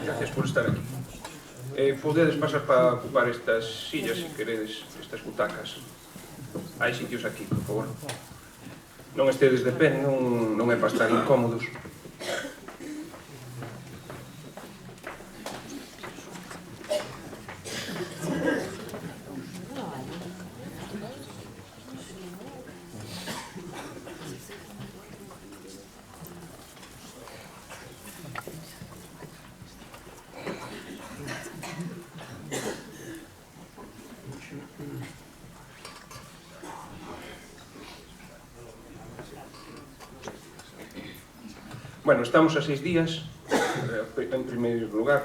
gracias por estar aquí. Podedes pasar para ocupar estas sillas, se queredes, estas butacas. Hai sitios aquí, por favor. Non estedes de pé, non é para estar incómodos. Bueno, estamos a 6 días. En primeiro lugar,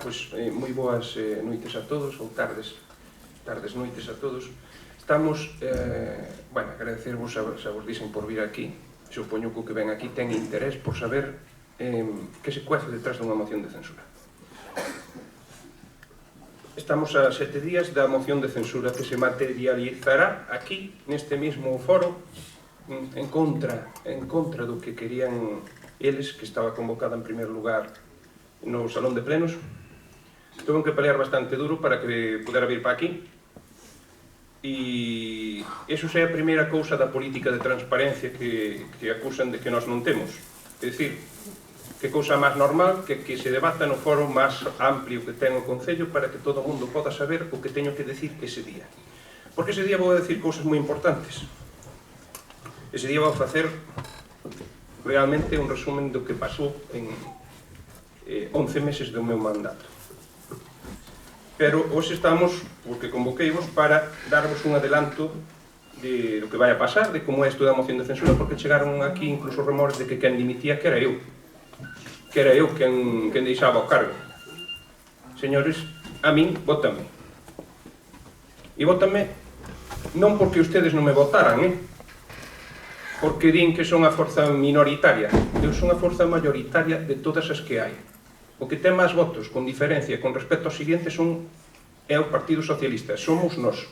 moi boas noites a todos, ou tardes noites a todos. Estamos, agradecervos a vos dixen por vir aquí. Supoño que o que ven aquí ten interés por saber que se cuece detrás dunha moción de censura. Estamos a 7 días da moción de censura que se materializará aquí, neste mesmo foro, en contra do que querían eles, que estaba convocada en primeiro lugar no Salón de Plenos. Tuve que pelear bastante duro para que pudera vir para aquí, e iso é a primeira cousa da política de transparencia que acusan de que nós non temos. É dicir, que cousa máis normal que se debata no foro máis amplio que ten o Concello para que todo o mundo poda saber o que teño que decir ese día. Porque ese día vou a decir cousas moi importantes. Ese día vou a facer realmente un resumen do que pasou en 11 meses do meu mandato. Pero hoxe estamos, porque convoqueivos, para darvos un adelanto do que vai a pasar, de como é isto da moción de censura, porque chegaron aquí incluso remores de que quen dimitía que era eu quen deixaba o cargo. Señores, a min, vótame. E vótame non porque ustedes non me votaran, porque din que son a forza minoritaria. Eu son a forza mayoritaria de todas as que hai. O que ten máis votos, con diferencia, con respecto aos seguintes, é o Partido Socialista. Somos nós.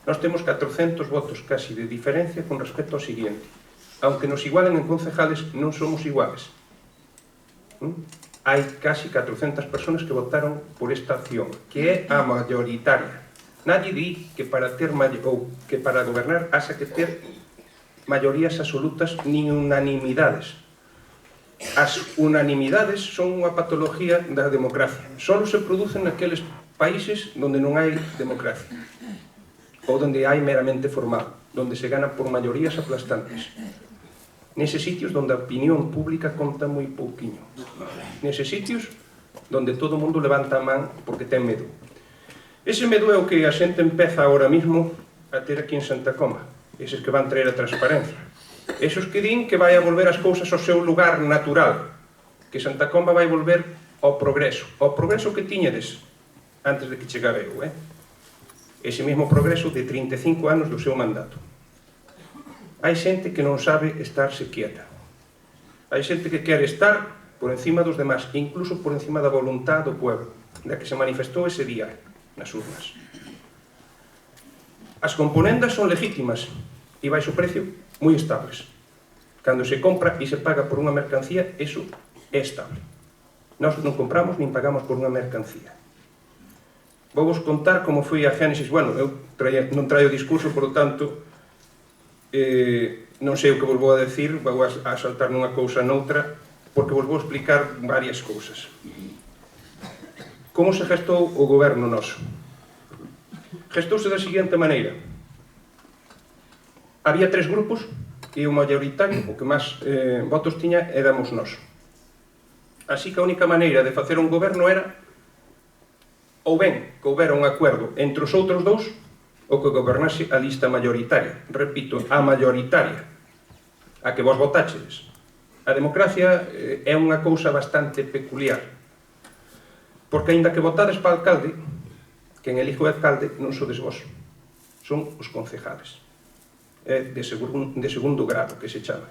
Nós temos 400 votos casi de diferencia con respecto ao seguinte. Aunque nos igualen en concejales, non somos iguales. Hai casi 400 personas que votaron por esta acción, que é a mayoritaria. Nadie di que para gobernar haxa que ter maiorías absolutas nin unanimidades. As unanimidades son unha patología da democracia. Solo se producen naqueles países onde non hai democracia, ou onde hai meramente formal, onde se gana por maiorías aplastantes. Neses sitios onde a opinión pública conta moi pouquiño. Neses sitios onde todo o mundo levanta a man porque ten medo. Ese medo é o que a xente empeza ahora mismo a ter aquí en Santa Coma. Eses que van traer a transparencia. Esos que din que vai a volver as cousas ao seu lugar natural, que Santa Comba vai volver ao progreso que tiñedes antes de que chegara eu, ese mesmo progreso de 35 anos do seu mandato. Hai xente que non sabe estarse quieta. Hai xente que quere estar por encima dos demás, incluso por encima da voluntad do pueblo, da que se manifestou ese día nas urnas. As componendas son legítimas e baixo precio moi estables. Cando se compra e se paga por unha mercancía, eso é estable. Nós non compramos nin pagamos por unha mercancía. Vou vos contar como foi a génesis. Bueno, eu non traio discurso, por lo tanto, non sei o que vos vou a decir, vou a saltar nunha cousa noutra, porque vos vou explicar varias cousas. Como se gestou o goberno noso? Gestouse da seguinte maneira. Había 3 grupos e o maioritario, o que máis votos tiña, éramos nós. Así que a única maneira de facer un goberno era ou ben que houbera un acuerdo entre os outros dous ou que gobernase a lista maioritaria. Repito, a maioritaria, a que vos votáchedes. A democracia é unha cousa bastante peculiar, porque aínda que votades para alcalde, quen elige o alcalde non sodes vos, son os concejales. É de segundo grado que se chama.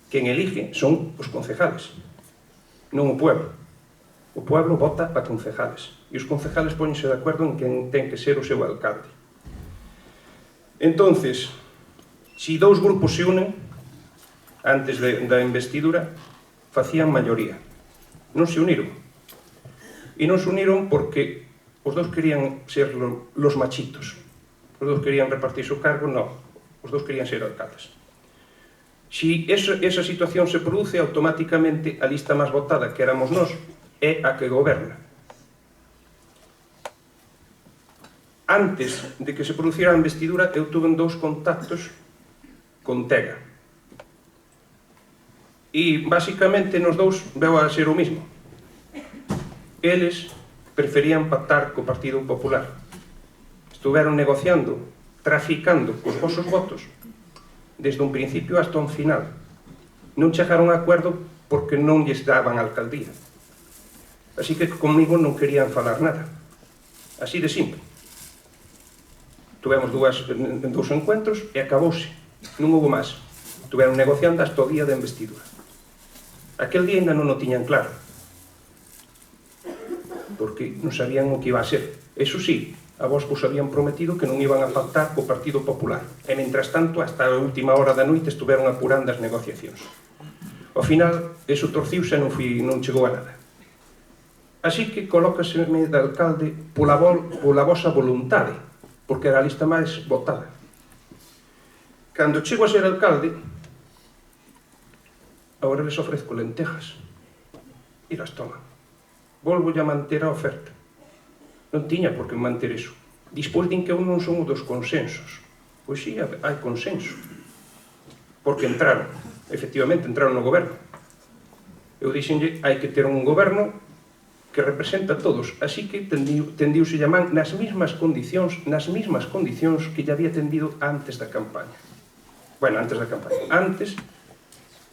Quen elige son os concejales, non o pueblo. O pueblo vota a concejales e os concejales póñense de acordo en quen ten que ser o seu alcalde. Entonces, se dous grupos se unen antes da investidura, facían maioría. Non se uniron. E non se uniron porque os dous querían ser los machitos. Os dous querían repartirse o cargo, non. Os dous querían ser alcaldes. Si esa situación se produce, automáticamente a lista máis votada, que éramos nós, é a que goberna. Antes de que se producira a investidura, eu tuve dous contactos con Tega. E, basicamente, nos dous veu a ser o mismo. Eles preferían pactar co Partido Popular. Estuveron negociando, traficando cos vosos votos desde un principio hasta un final. Non chegaron a acuerdo porque non lles daban a alcaldía. Así que comigo non querían falar nada. Así de simple. Tuvemos dous encuentros e acabouse. Non houve máis. Estuveron negociando hasta o día da investidura. Aquel día ainda non o tiñan claro, porque non sabían o que iba a ser. Eso sí, a vos vos habían prometido que non iban a pactar co Partido Popular, e, mentras tanto, hasta a última hora da noite estuveron apurando as negociacións. Ao final, eso torciuse e non chegou a nada. Así que colócaseme de alcalde pola vosa voluntade, porque era a lista máis votada. Cando chego a ser alcalde, agora les ofrezco lentejas e las toman. Volvo a manter a oferta. Non tiña por que manter iso. Dispois din que eu non son o dos consensos. Pois sí, hai consenso. Porque entraron, efectivamente, entraron no goberno. Eu dixenlle, hai que ter un goberno que representa a todos. Así que tendiuse a man nas mesmas condicións que lle había tendido antes da campaña. Bueno, antes da campaña. Antes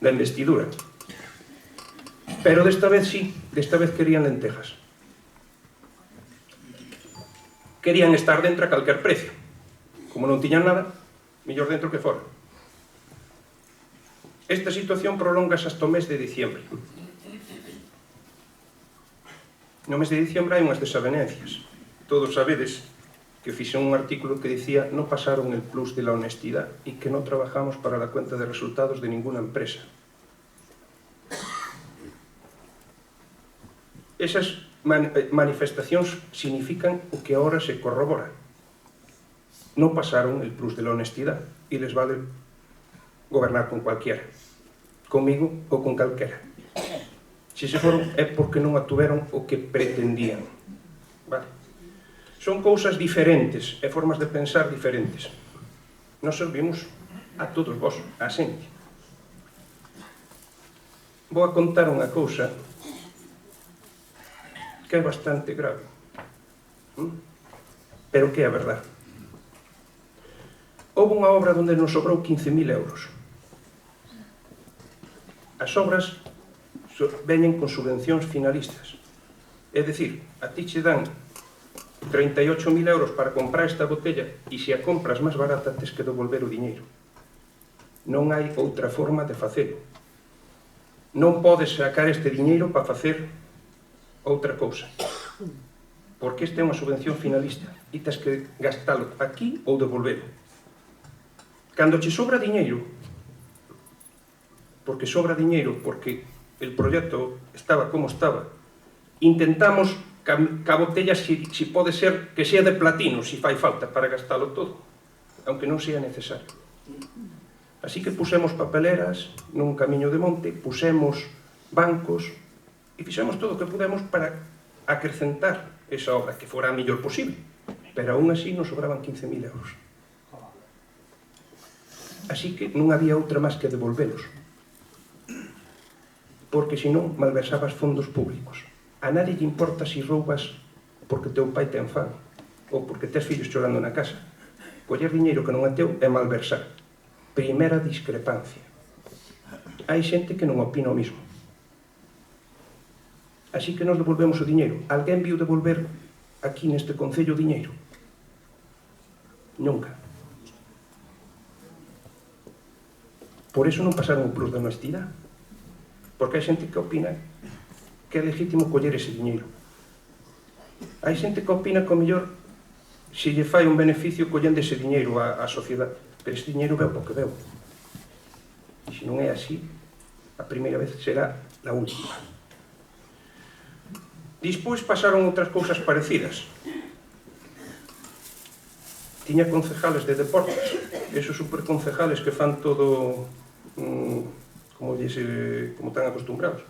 da investidura. Pero desta vez sí, desta vez querían lentejas. Querían estar dentro a calquer precio. Como non tiñan nada, mellor dentro que fora. Esta situación prolongase hasta o mes de diciembre. No mes de diciembre hai unhas desavenencias. Todos sabedes que fixen un artículo que dicía no pasaron el plus de la honestidad y que no trabajamos para la cuenta de resultados de ninguna empresa. Esas manifestacións significan o que ahora se corrobora. No pasaron el plus de la honestidad e les vale gobernar con cualquiera, comigo ou con calquera. Se se foron é porque non obtuveron o que pretendían. Vale? Son cousas diferentes e formas de pensar diferentes. Nos servimos a todos vos, a xente. Vou a contar unha cousa que é bastante grave, pero que é a verdade. Houve unha obra onde nos sobrou 15.000 euros. As obras veñen con subvencións finalistas. É dicir, a ti che dan 38.000 euros para comprar esta botella e se a compras máis barata tes que devolver o diñeiro. Non hai outra forma de facelo. Non podes sacar este diñeiro para facer outra cousa. Porque esta é unha subvención finalista e tes que gastalo aquí ou devolvelo. Cando che sobra diñeiro, porque el proxecto estaba como estaba, intentamos que a botella si pode ser que sea de platino, si fai falta para gastalo todo, aunque non sea necesario. Así que pusemos papeleras nun camiño de monte, pusemos bancos e fixemos todo o que pudemos para acrecentar esa obra, que fora a mellor posible, pero aún así nos sobraban 15.000 euros. Así que non había outra máis que devolvelos, porque senón malversabas fondos públicos. A nadie lle importa se roubas porque teu pai ten fame ou porque tes fillos chorando na casa. Coller diñeiro que non é teu é malversar. Primeira discrepancia. Hai xente que non opina o mismo. Así que nos devolvemos o diñeiro. Alguén viu devolver aquí neste concello diñeiro? Nunca. Por iso non pasaron o plus da honestidade. Porque hai xente que opina que é legítimo coller ese diñeiro. Hai xente que opina que o mellor se lle fai un beneficio collendo ese diñeiro á sociedade. Pero ese diñeiro veu porque veu. E se non é así, a primeira vez será a última. Despois pasaron outras cousas parecidas. Tiña concejales de deportes, esos superconcejales que fan todo como están acostumbrados.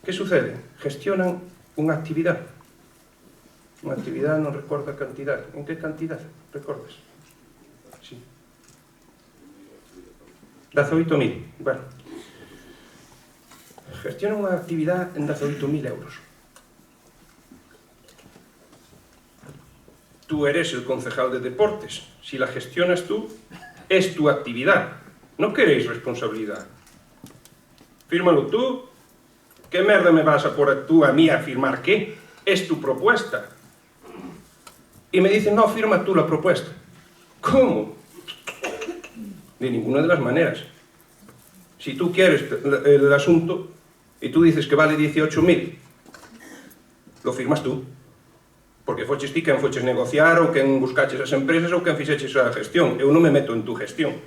Que sucede? Gestionan unha actividade. Unha actividade, non recordo a cantidade. En que cantidade? Recordas? Sí. 18.000. Bueno. Gestionan unha actividade en 18.000 euros. Tú eres el concejal de deportes. Si la gestionas tú, es tu actividad. No queréis responsabilidad. Fírmalo tú. ¿Qué merda me vas a poner tú a mí a firmar qué? Es tu propuesta. Y me dicen, no, firma tú la propuesta. ¿Cómo? De ninguna de las maneras. Si tú quieres el asunto y tú dices que vale 18.000, lo firmas tú. Porque foches ti quen foches negociar ou quen buscaches as empresas ou quen fixeches a gestión. Eu non me meto en tu gestión.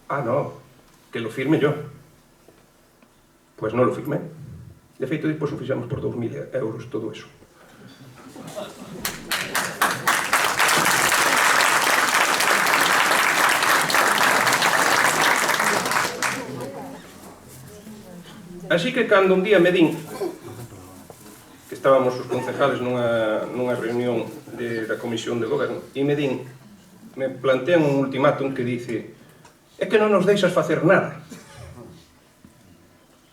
Ah, no, que lo firme yo. Pues non lo firmé. De feito, despois o fixamos por 2.000 euros todo eso. Así que cando un día me din que estábamos os concejales nunha reunión da Comisión de Goberno e me plantean un ultimátum que dice: é que non nos deixas facer nada,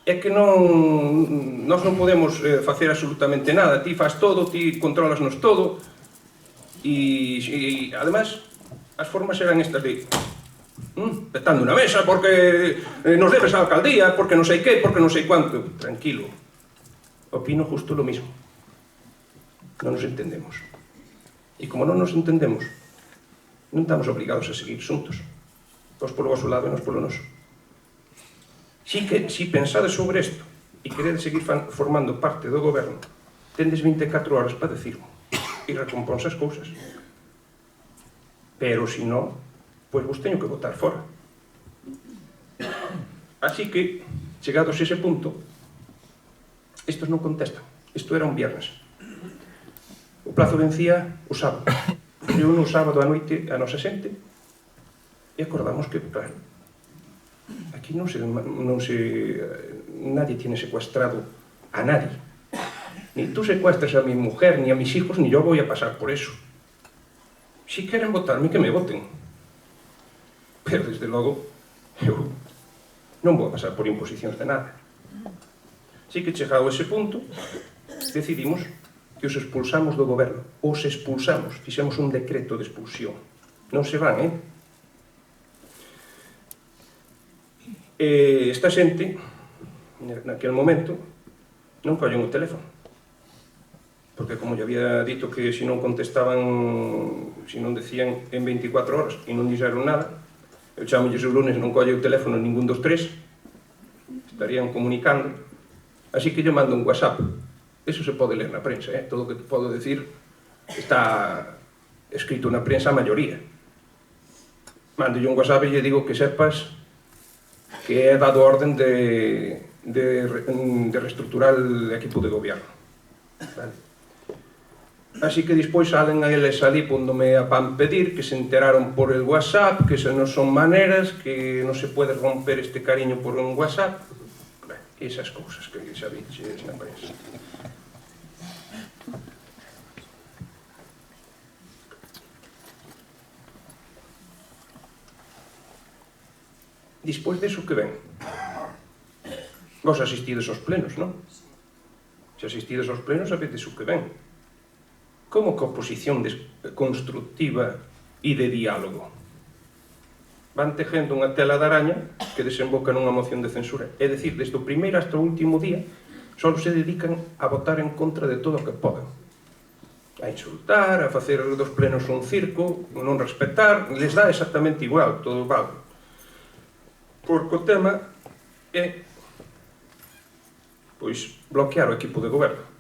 é que nós non podemos facer absolutamente nada, ti faz todo, ti controlasnos todo, e además as formas eran estas de petando na mesa porque nos debes a alcaldía, porque non sei que, porque non sei cuánto. Tranquilo, opino justo lo mismo. Non nos entendemos. E como non nos entendemos, non estamos obligados a seguir xuntos. Vos polo vosso lado e nos polo noso. Si pensades sobre isto e queredes seguir formando parte do goberno, tendes 24 horas para decirmo e recompónse as cousas. Pero se non, pois vos teño que botar fora. Así que, chegados a ese punto, estos non contestan. Isto era un viernes. O plazo vencía o sábado. Eu no sábado a noite a nosa xente e acordamos que, claro, aquí nadie tiene secuestrado a nadie. Ni tú secuestras a mi mujer, ni a mis hijos, ni yo voy a pasar por eso. Si queren votarme, que me voten. Pero, desde logo, eu non vou a pasar por imposicións de nada. Así que, chegado a ese punto, decidimos que os expulsamos do goberno. Os expulsamos. Fixemos un decreto de expulsión. Non se van, esta xente, naquel momento, non collen o teléfono. Porque, como lle había dito que se non contestaban, se non decían en 24 horas e non dixeron nada, eu chamolles o lunes, non colle o teléfono ningún dos tres, estarían comunicando. Así que yo mando un WhatsApp. Eso se pode ler na prensa, todo o que te podo decir está escrito na prensa a maioría. Mando un WhatsApp e lle digo que sepas que he dado orden de reestructurar el equipo de gobierno. Vale. Así que despois salen a eles ali póndome a pan pedir, que se enteraron por el WhatsApp, que non son maneras, que non se pode romper este cariño por un WhatsApp. Esas cousas que xa viches na prensa. Despois deso que ven? Vos asistides aos plenos, non? Se asistides aos plenos, sabedes o que ven. Como que oposición constructiva e de diálogo? Van tejendo unha tela de araña que desemboca nunha moción de censura. É dicir, desde o primeiro hasta o último día, só se dedican a votar en contra de todo o que poden. A insultar, a facer dos plenos un circo, non respetar, les dá exactamente igual, todo vale. Porque o tema é, pois, bloquear o equipo de goberno.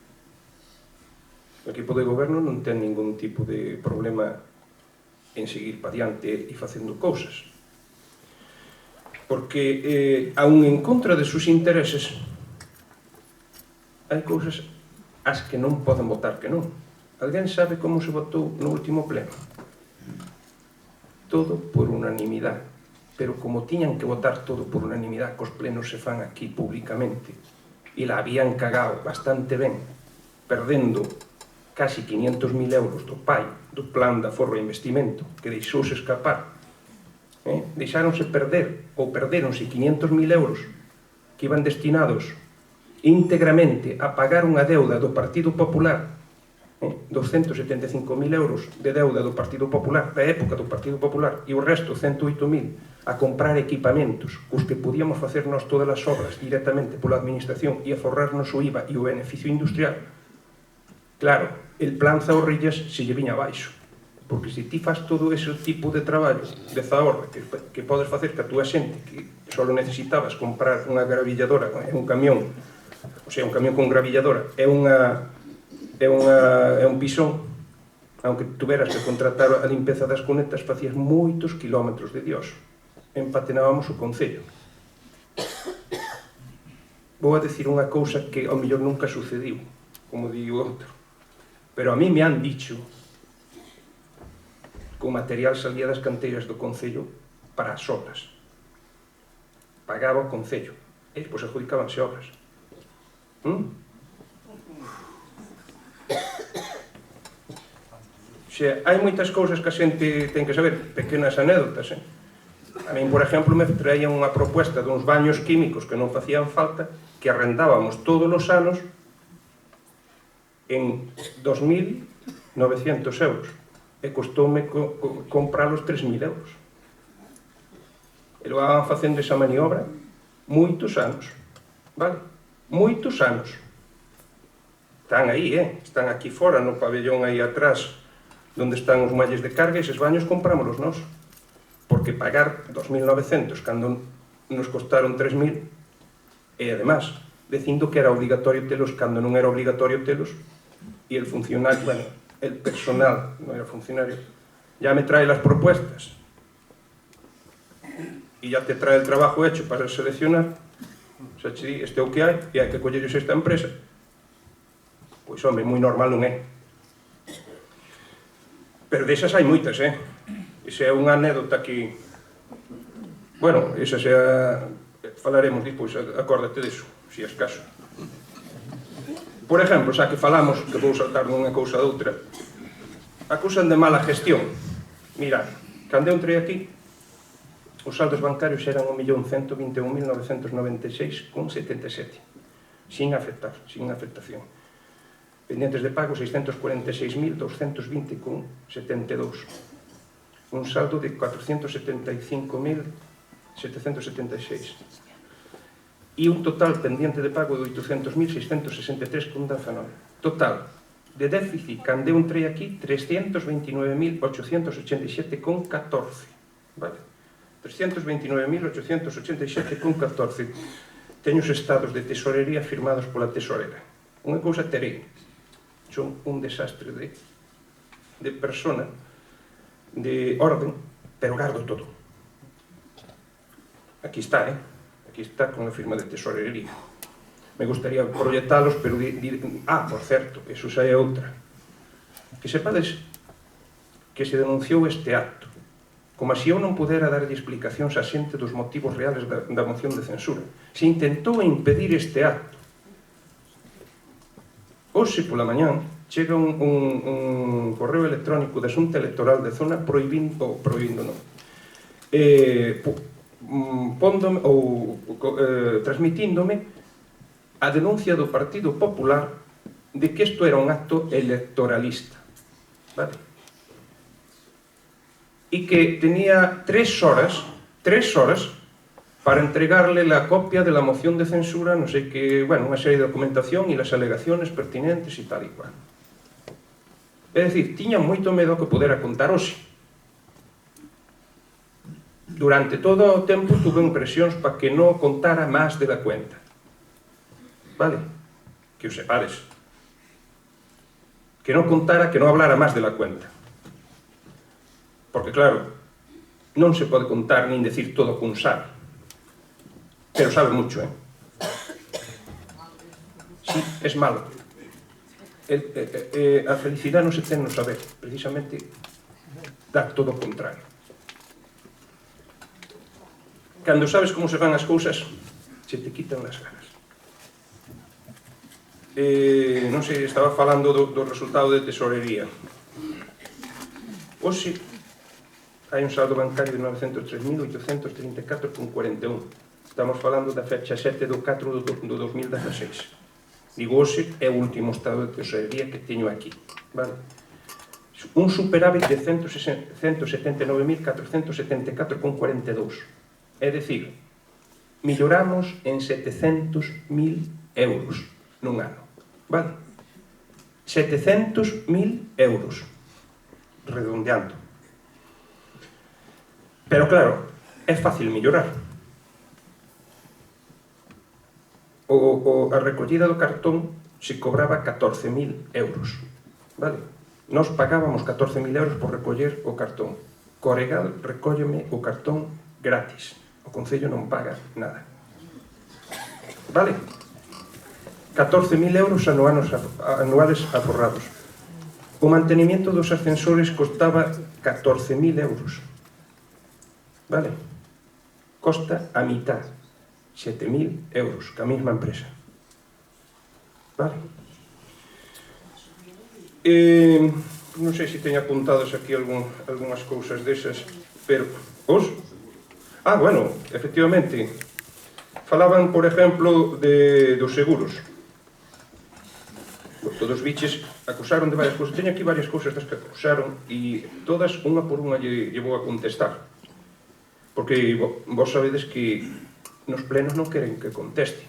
O equipo de goberno non ten ningún tipo de problema en seguir para diante e facendo cousas. Porque, aún en contra de sus intereses, hai cousas as que non poden votar que non. Alguén sabe como se votou no último pleno? Todo por unanimidade. Pero como tiñan que votar todo por unanimidade, que os plenos se fan aquí públicamente, e la habían cagado bastante ben, perdendo casi 500.000 euros do PAI, do Plan de Aforro e Investimento, que deixouse escapar, deixáronse perder, ou perdéronse 500.000 euros que iban destinados íntegramente a pagar unha deuda do Partido Popular, 275.000 euros de deuda do Partido Popular, da época do Partido Popular, e o resto, 108.000, a comprar equipamentos, cos que podíamos facer nós todas as obras directamente pola administración e a forrarnos o IVA e o beneficio industrial. Claro, el plan Zaorrillas se lle viña abaixo, porque se ti faz todo ese tipo de traballo de zahorra que podes facer que a túa xente, que só necesitabas comprar unha gravilladora, un camión, o sea, un camión con gravilladora, é un pisón, aunque tuveras que contratar a limpeza das cunetas, facías moitos kilómetros de Dios. Empatenábamos o concello. Vou a decir unha cousa que ao mellor nunca sucediu, como di o outro, pero a mí me han dicho que o material salía das canteiras do concello para as obras. Pagaba o concello, e depois adjudicábanse obras. Hai moitas cousas que a xente ten que saber, pequenas anécdotas. A min, por exemplo, me traían unha proposta duns baños químicos que non facían falta, que arrendábamos todos os anos en 2.900 euros, e costoume compralos 3.000 euros. E lo van facendo esa maniobra moitos anos, vale? Moitos anos. Están aí, están aquí fora, no pabellón aí atrás, onde están os muelles de carga, e eses baños comprámolos nós. Porque pagar 2.900 cando nos costaron 3.000, e además, dicindo que era obligatorio telos cando non era obligatorio telos, e el funcionario, bueno, el personal, non era funcionario, ya me trae las propuestas e ya te trae el trabajo hecho para seleccionar. O sea, che di, este é o que hai, e hai que collerlos esta empresa. Pois, home, moi normal non é. Pero desas hai moitas, Esa é unha anécdota que... Bueno, esa xa falaremos depois, acórdate deso, se é escaso. Por exemplo, xa que falamos, que vou saltar nunha cousa da outra, acusan de mala gestión. Mira, cando eu entrei aquí, os saldos bancarios eran 1.121.996,77, sin afectación. Pendientes de pago 646.220,72. Un saldo de 475.776. E un total pendiente de pago de 800.663,19. Total de déficit, cando eu entrei aquí, 329.887,14. Vale? 329.887,14. Teño os estados de tesorería firmados pola tesorera. Unha cousa terei. Son un desastre de persona, de orden, pero gardo todo. Aquí está, Aquí está con a firma de tesorería. Me gustaría proyectalos, pero... por certo, eso xa é outra. Que sepades que se denunciou este acto, como se eu non pudera darlle explicacións a xente dos motivos reales da moción de censura. Se intentou impedir este acto. Hoxe pola mañán chega un correo electrónico da Xunta Electoral de Zona transmitíndome a denuncia do Partido Popular de que isto era un acto electoralista. Vale? E que tenía 3 horas para entregarle la copia de la moción de censura, no sei que, bueno, unha serie de documentación e las alegaciones pertinentes e tal e cual. É dicir, tiña moito medo que pudera contar hoxe. Durante todo o tempo tuve impresións para que non contara máis de la cuenta. Vale? Que o sepades. Que non contara, que non hablara máis de la cuenta. Porque, claro, non se pode contar nin decir todo con sabe. Pero sabe mucho, Sí, es malo. A felicidade non se ten no saber, precisamente dá todo o contrario. Cando sabes como se fan as cousas, se te quitan as ganas. Non sei, estaba falando do resultado de tesorería. Hoxe hai un saldo bancario de 903.834,41. Estamos falando da fecha 7 do 4 do 2016. Digo, hoxe é o último estado de tesorería que teño aquí. Vale? Un superávit de 179.474,42. É dicir, milloramos en 700.000 euros nun ano. Vale? 700.000 euros. Redondeando. Pero claro, é fácil mellorar. A recollida do cartón se cobraba 14.000 euros. Vale? Nós pagábamos 14.000 euros por recoller o cartón. Coregal recólleme o cartón gratis. O Concello non paga nada. Vale? 14.000 euros anuales aforrados. O mantenimiento dos ascensores costaba 14.000 euros. Vale? Costa a mitad. 7.000 euros, ca mesma empresa. Vale? Non sei se teño apuntados aquí algunhas cousas desas, pero... bueno, efectivamente, falaban, por exemplo, dos seguros. Todos biches acusaron de varias cousas. Teño aquí varias cousas das que acusaron e todas, unha por unha, lle vou a contestar. Porque vos sabedes que nos plenos non queren que conteste.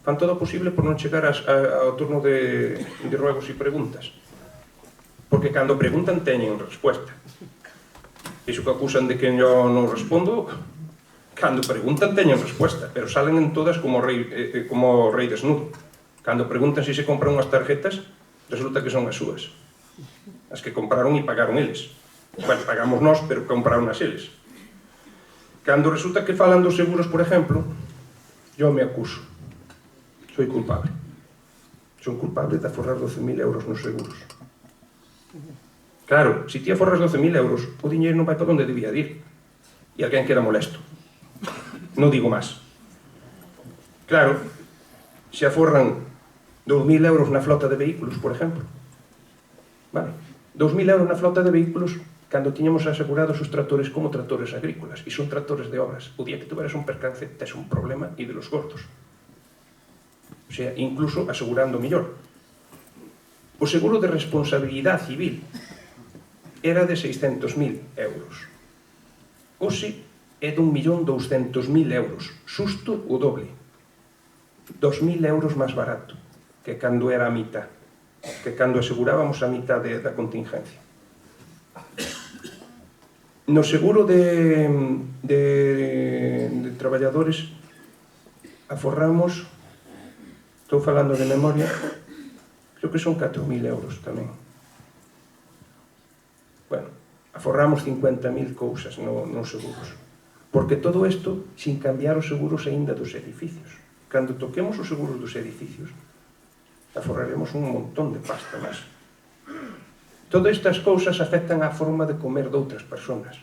Fan todo o posible por non chegar ao turno de ruegos e preguntas. Porque cando preguntan teñen resposta. Iso que acusan de que eu non respondo, cando preguntan teñen resposta, pero salen en todas como rei desnudo. Cando preguntan se compran unhas tarjetas, resulta que son as súas. As que compraron e pagaron eles. Bueno, pagamos nós, pero compraron as eles. Cando resulta que falan dos seguros, por exemplo, eu me acuso. Soy culpable. Son culpable de aforrar 12.000 euros nos seguros. Claro, se ti aforras 12.000 euros, o diñeiro non vai para onde debía ir. E alguén queda molesto. Non digo máis. Claro, se aforran 2.000 euros na flota de vehículos, por exemplo. Vale. 2.000 euros na flota de vehículos cando tiñamos asegurados os tractores como tractores agrícolas, e son tractores de obras. O día que tuveras un percance, tes un problema e de los gordos. O sea, incluso asegurando mellor. O seguro de responsabilidade civil era de 600.000 euros. Hoxe é de 1.200.000 euros, xusto o doble. 2.000 euros máis barato que cando era a mitad, que cando asegurábamos a mitad da contingencia. No seguro de traballadores aforramos, estou falando de memoria, creo que son 4.000 euros tamén. Bueno, aforramos 50.000 cousas nos seguros. Porque todo isto sin cambiar os seguros aínda dos edificios. Cando toquemos os seguros dos edificios, aforraremos un montón de pasta máis. Todas estas cousas afectan a forma de comer de outras persoas.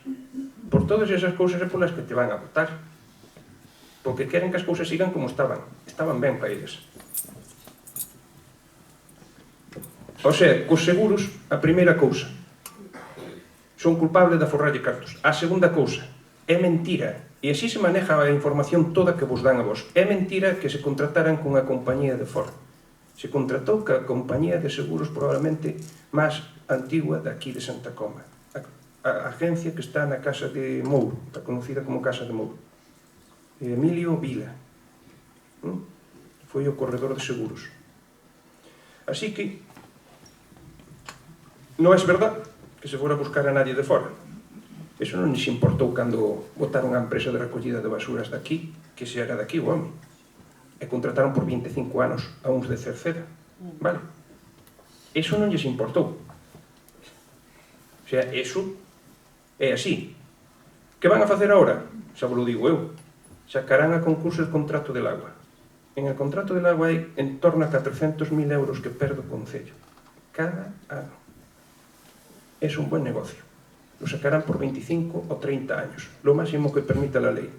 Por todas esas cousas é polas que te van a votar. Porque queren que as cousas sigan como estaban. Estaban ben para eles. O sea, cos seguros, a primeira cousa, son culpables de aforrarlle cartos. A segunda cousa, é mentira, e así se maneja a información toda que vos dan a vos. É mentira que se contrataran con a compañía de fora. Se contratou ca compañía de seguros probablemente máis antigua daqui de Santa Coma. A agencia que está na Casa de Mouro, está conocida como Casa de Mouro. Emilio Vila. Foi o corredor de seguros. Así que non é verdad que se fora a buscar a nadie de fora. Eso non lles importou cando botaron a empresa de recollida de basuras daqui, que se era daqui o home. E contrataron por 25 anos a uns de Cerceda. Vale? Eso non lles importou. O sea, eso é así. Que van a facer agora? Xa vos lo digo eu. Sacarán a concurso el contrato del agua. En el contrato del agua hai en torno a 400.000 euros que perde o Concello cada ano. Es un buen negocio. Lo sacarán por 25 o 30 años, lo máximo que permita la ley.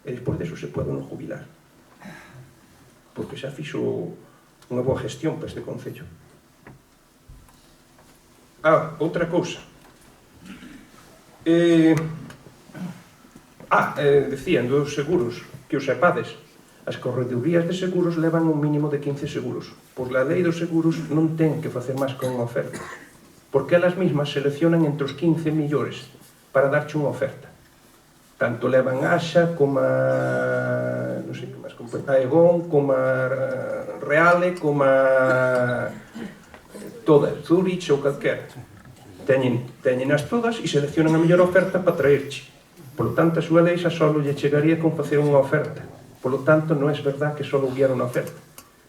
E despois deso se pode non jubilar, porque xa fixo unha boa gestión para este Concello. Outra cousa. Decían dos seguros que os sepades. As corredurías de seguros levan un mínimo de 15 seguros. Por la lei dos seguros non ten que facer máis que unha oferta, porque elas mismas seleccionan entre os 15 millores para darche unha oferta. Tanto levan a AXA como a non sei que máis, a Egon, como a Reale, como a todas, Zurich ou calquera. Teñen as todas e seleccionan a mellor oferta para traerche. Por lo tanto, a súa lei xa só lle chegaría con facer unha oferta. Por lo tanto, non é verdad que só hubiera unha oferta.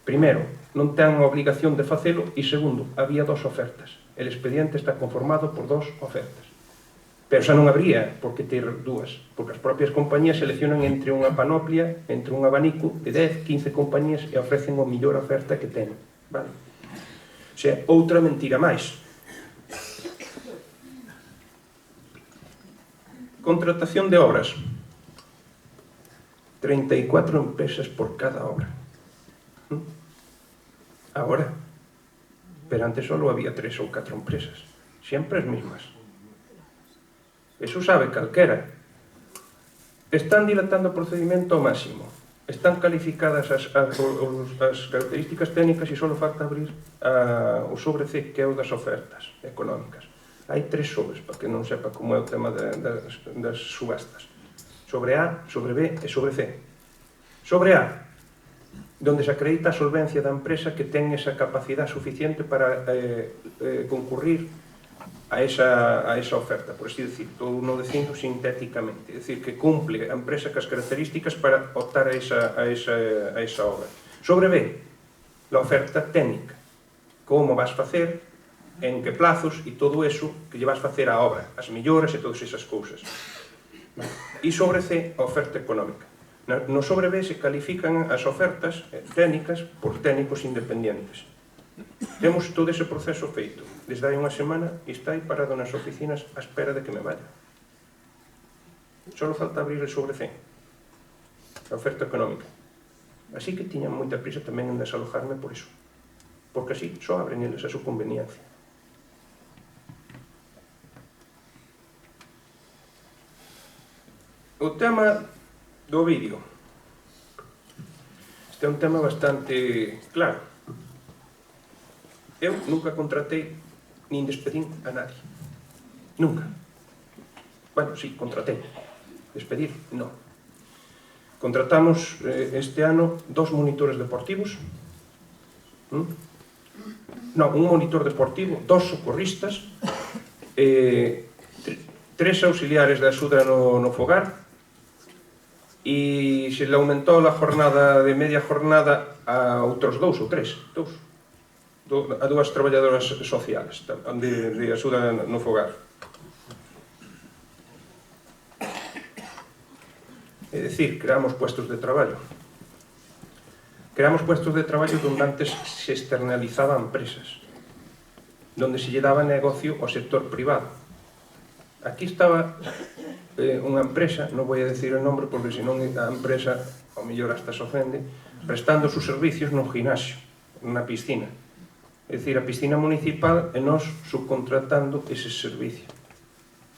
Primeiro, non ten a obligación de facelo e segundo, había dos ofertas. El expediente está conformado por dos ofertas. Pero xa non habría por que ter dúas, porque as propias compañías seleccionan entre unha panoplia, entre un abanico de 10, 15 compañías e ofrecen a mellor oferta que ten. Vale? O sea, outra mentira máis. Contratación de obras. 34 empresas por cada obra. Ahora. Pero antes solo había 3 ou 4 empresas. Siempre as mismas. Eso sabe calquera. Están dilatando o procedimento ao máximo. Están calificadas as características técnicas e só falta abrir o sobre C, que é o das ofertas económicas. Hai 3 sobres, para que non sepa como é o tema das subastas. Sobre A, sobre B e sobre C. Sobre A, donde se acredita a solvencia da empresa que ten esa capacidade suficiente para concurrir a esa oferta, por así decir, todo non dicindo sintéticamente, é dicir, que cumple a empresa cas características para optar a esa obra. Sobre B, la oferta técnica, como vas facer, en que plazos e todo eso que lle vas facer a obra, as melloras e todas esas cousas. E sobre C, a oferta económica. No sobre B se califican as ofertas técnicas por técnicos independientes. Temos todo ese proceso feito. Desde hai unha semana e está aí parado nas oficinas á espera de que me vaya. Só falta abrir el sobre C, a oferta económica. Así que tiñan moita prisa tamén en desalojarme por iso. Porque así só abren eles a súa conveniencia. O tema do vídeo. Este é un tema bastante claro. Eu nunca contratei nin despedín a nadie. Nunca. Bueno, sí, contratei. Despedir, non. Contratamos este ano 2 monitores deportivos. Non, un monitor deportivo, 2 socorristas, 3 auxiliares de axuda no fogar, e se le aumentou a jornada de media jornada a outros 2 ou 3 a 2 traballadoras sociales de axuda no fogar. É dicir, creamos puestos de traballo. Creamos puestos de traballo donde antes se externalizaban empresas, donde se lle daba negocio ao sector privado. Aquí estaba unha empresa, non vou a decir o nombre porque senón a empresa, ao mellor hasta se ofende, prestando os seus servicios no gimnasio, na piscina. É dicir, a piscina municipal e nós subcontratando ese servicio.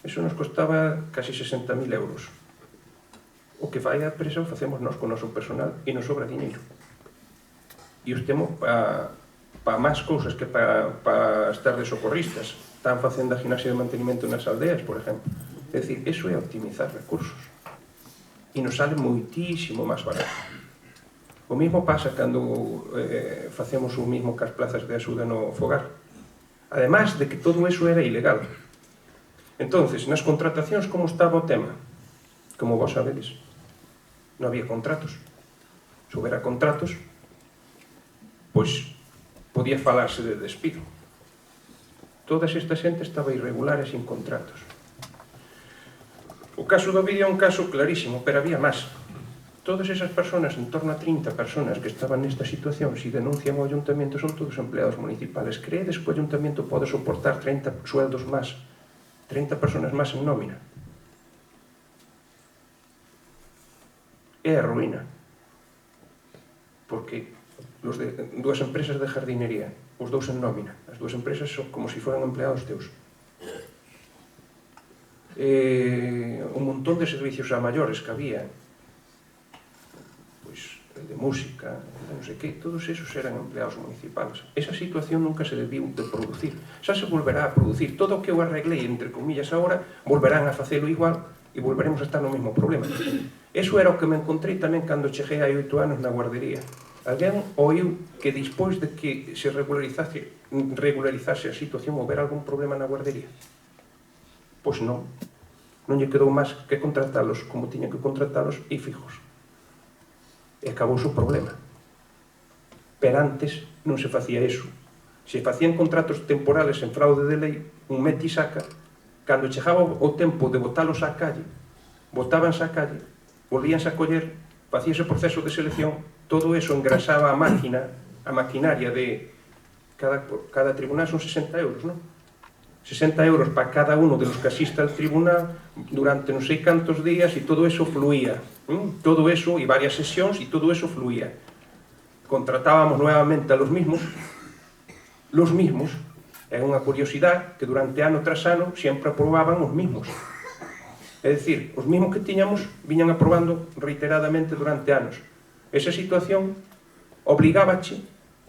Eso nos costaba casi 60.000 euros. O que fai a empresa o facemos nós con o noso personal e nos sobra diñeiro. E os temos para máis cousas que para estar de socorristas. Están facendo a gimnasia de mantenimento nas aldeas, por exemplo. É dicir, eso é optimizar recursos. E nos sale moitísimo máis barato. O mesmo pasa cando facemos o mesmo que as plazas de axuda no fogar. Ademais de que todo eso era ilegal. Entonces, nas contratacións, como estaba o tema? Como vos sabedes, non había contratos. Se houbera contratos, pois podía falarse de despido. Toda esta xente estaba irregular e sin contratos. O caso do vídeo é un caso clarísimo, pero había máis. Todas esas personas, en torno a 30 personas que estaban nesta situación, si denuncian ao ayuntamiento, son todos empleados municipales. Creedes que o ayuntamiento pode soportar 30 sueldos máis, 30 personas máis en nómina? É a ruína. Porque dúas empresas de jardinería, os dous en nómina, as dúas empresas son como se foran empleados teus. Un montón de servicios a maiores que había, de música, de non sei que, todos esos eran empleados municipales. Esa situación nunca se debiu de producir. Xa se volverá a producir. Todo o que eu arreglei, entre comillas, agora, volverán a facelo igual e volveremos a estar no mesmo problema. Eso era o que me encontrei tamén cando cheguei hai 8 anos na guardería. Alguén oiu que dispois de que se regularizase a situación ou ver algún problema na guardería? Pois non. Non lle quedou máis que contratalos como tiña que contratalos e fijos. E acabouse o problema. Pero antes non se facía iso. Se facían contratos temporales en fraude de lei, un mete e saca, cando chegaba o tempo de botalos á calle, botábanse á calle, volvíanse a coller, facíase o proceso de selección, todo eso engrasaba a máquina, a maquinaria de cada tribunal son 60 euros, non? 60 euros para cada uno de los que asista al tribunal durante non sei cantos días e todo eso fluía. Todo eso, e varias sesións, e todo eso fluía. Contratábamos nuevamente a los mismos, é unha curiosidade que durante ano tras ano sempre aprobaban os mismos. É dicir, os mismos que tiñamos viñan aprobando reiteradamente durante anos. Esa situación obligábache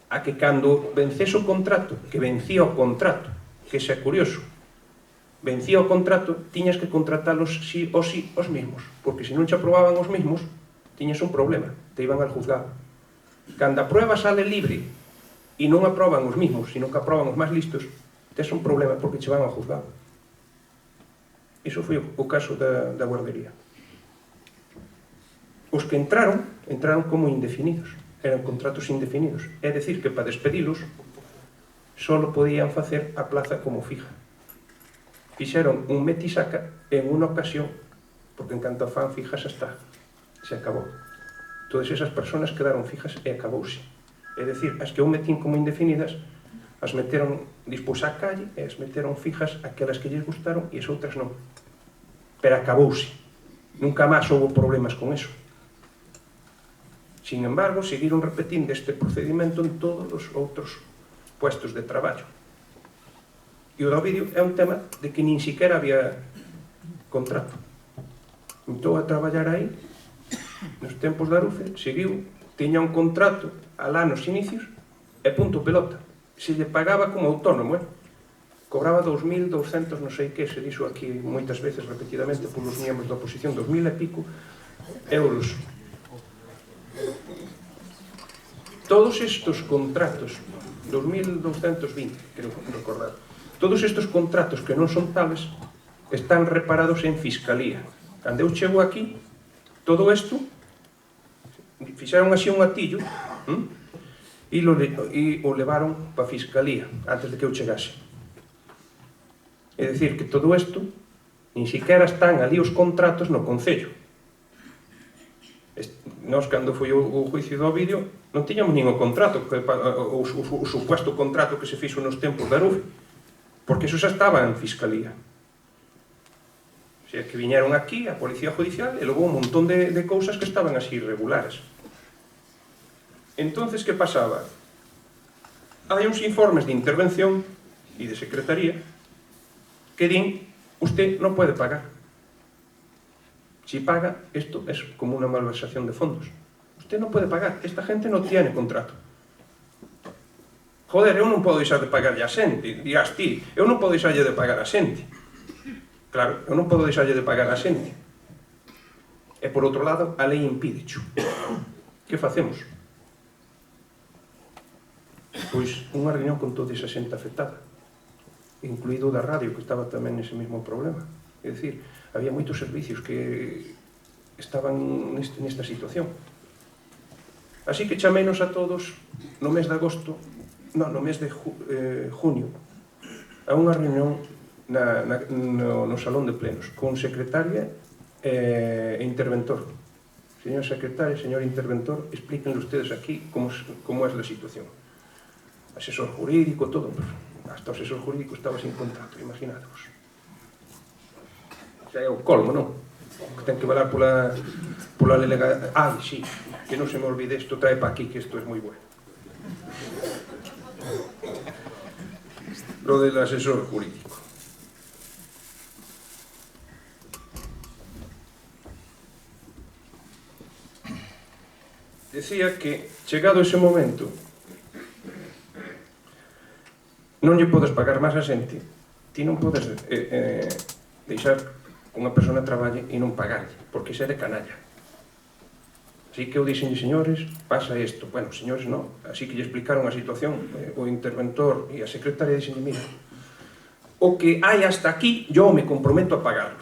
a que cando vencese o contrato, que vencía o contrato, que xa é curioso, vencía o contrato, tiñas que contratalos sí ou sí os mismos, porque se non te aprobaban os mismos, tiñas un problema, te iban al juzgado. Cando a prueba sale libre e non aproban os mismos, sino que aproban os máis listos, tes un problema porque che van ao juzgado. Iso foi o caso da guardería. Os que entraron como indefinidos, eran contratos indefinidos, é dicir que para despedilos só podían facer a plaza como fija. Fixeron un mete e saca en unha ocasión, porque en canto a fan fijas está, se acabou. Todas esas personas quedaron fijas e acabouse. É dicir, as que eu metín como indefinidas, as meteron dispós á calle e as meteron fijas aquelas que lles gustaron e as outras non. Pero acabouse. Nunca máis houve problemas con eso. Sin embargo, seguiron repetindo este procedimento en todos os outros puestos de traballo. E o do vídeo é un tema de que nin siquiera había contrato. Entou a traballar aí, nos tempos da Arufe, seguiu, tiña un contrato alá nos inicios, e punto pelota. Se lle pagaba como autónomo, cobraba 2.200, non sei que, se dixo aquí moitas veces repetidamente polos miembros da oposición, 2.000 e pico euros. Todos estes contratos, 2.220, creo recordar, todos estes contratos que non son tales están reparados en Fiscalía. Cando eu chego aquí, todo isto fixeron así un atillo e o levaron para a Fiscalía antes de que eu chegase. É dicir, que todo isto nin siquiera están ali os contratos no Concello. Nós, cando foi o juicio do vídeo, non tiñamos nin o contrato, o supuesto contrato que se fixo nos tempos da Arufe, porque eso xa estaba en Fiscalía. O sea, que viñeron aquí a Policía Judicial e logo un montón de cousas que estaban así irregulares. Entonces, que pasaba? Hai uns informes de intervención e de secretaría que din, usted non pode pagar. Si paga, esto es como una malversación de fondos. Usted non pode pagar, esta gente non tiene contrato. Joder, eu non podo deixar de pagarlle a xente. Dirás ti, eu non podo deixarlle de pagar a xente. Claro, eu non podo deixarlle de pagar a xente. E por outro lado, a lei impídecho. Que facemos? Pois unha reunión con toda esa xente afectada, incluído da radio, que estaba tamén nese mesmo problema. É dicir, había moitos servicios que estaban nesta situación. Así que chaménos a todos no mes de agosto, no mes de junio, a unha reunión no salón de plenos, con secretaria e interventor. señor secretario, señor interventor, explíquenle ustedes aquí cómo es la situación. Asesor jurídico, todo, pues, hasta o asesor jurídico estaba sin contrato, imaginadvos. Xa é o colmo, non? Que ten que valer pola legalidade. Ai, sí, que non se me olvide, isto trae pa aquí, que isto é moi bueno. Lo del asesor jurídico. Decía que, chegado ese momento, non lle podes pagar máis a xente, ti non podes deixar que unha persona traballe e non pagarlle, porque xa é de canalla. Así que eu dixenlle, señores, pasa isto. Bueno, señores, non. Así que lle explicaron a situación, o interventor e a secretaria dixenlle, mira, o que hai hasta aquí, yo me comprometo a pagarlo.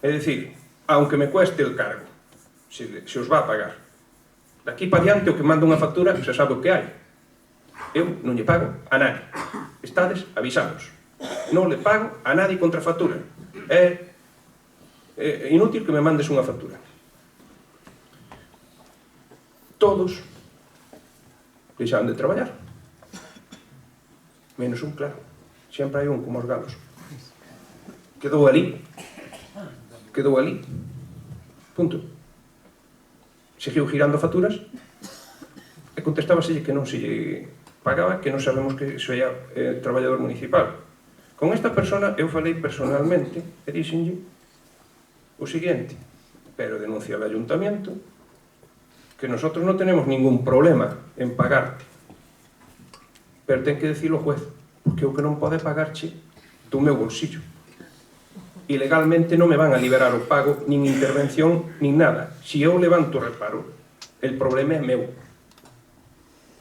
É dicir, aunque me cueste el cargo, se os va a pagar. De aquí para diante, o que manda unha factura, xa sabe o que hai. Eu non lle pago a nadie. Estades avisados. Non le pago a nadie contra factura. É inútil que me mandes unha factura. Todos deixaron de traballar. Menos un, claro. Sempre hai un como os galos. Quedou ali. Quedou ali. Punto. Seguiu girando facturas e contestábaselle que non se lle pagaba, que non sabemos que soia traballador municipal. Con esta persona eu falei personalmente e dixenlle o seguinte, pero denuncia ao ayuntamiento que nosotros non tenemos ningún problema en pagarte, pero ten que decirlo o juez, porque o que non pode pagarche do meu bolsillo. E legalmente non me van a liberar o pago, nin intervención, nin nada. Si eu levanto o reparo, el problema é meu.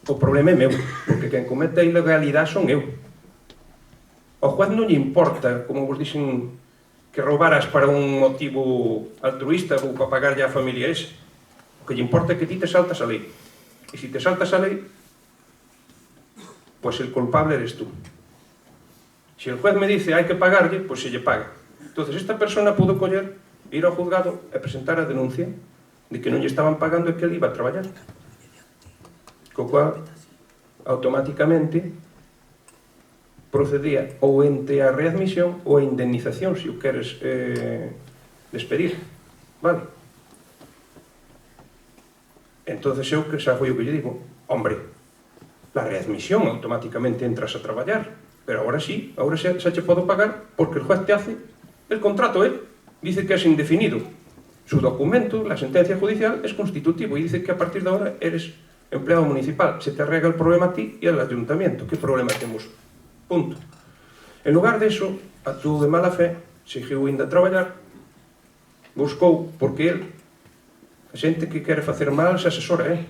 O problema é meu, porque quen comete a ilegalidade son eu. Ao juez non lle importa, como vos dixen, que roubaras para un motivo altruista ou para pagarlle á familia ese. O que lle importa é que ti te saltas a lei. E se te saltas a lei, pois el culpable eres tú. Se el juez me dice hai que pagarlle, pois se lle paga. Entonces esta persona pudo coller, ir ao juzgado e presentar a denuncia de que non lle estaban pagando e que ele iba a traballar. Co cual, automáticamente, procedía ou entre a readmisión ou a indemnización, se o queres despedir. Vale? Entonces eu que xa foi o que lle digo, hombre, la readmisión automáticamente entras a traballar, pero ahora sí, ahora xa te podo pagar porque el juez te hace el contrato, dice que es indefinido. Su documento, la sentencia judicial, es constitutivo y dice que a partir de ahora eres empleado municipal. Se te arregla el problema a ti y al ayuntamiento. ¿Qué problema temos? Punto. En lugar de eso, actuou de mala fe, seguiu indo a traballar, buscou, porque el, a xente que quere facer mal se asesora,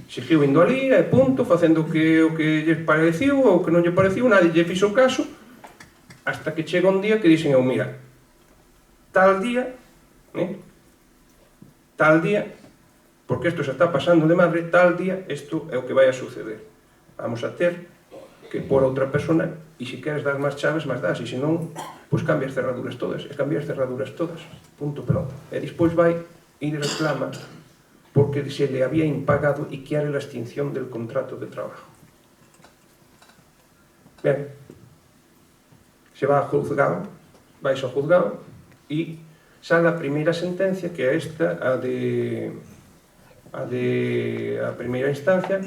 seguiu indo ali, e punto, facendo o que lle pareciu, ou que non lle pareciu, nadie lle fixo caso, hasta que chega un día que dixen, mira, tal día, porque isto se está pasando de madre, tal día, isto é o que vai a suceder. Vamos a ter que pôr a outra persona, e se queres dar máis chaves, máis das, e se non, pois cambia as cerraduras todas, punto pelota. E despois vai e reclama porque se le había impagado e quiere la extinción del contrato de trabajo. Ben, se va a juzgado, vais ao juzgado e sale a primeira sentencia, que é esta, a primeira instancia,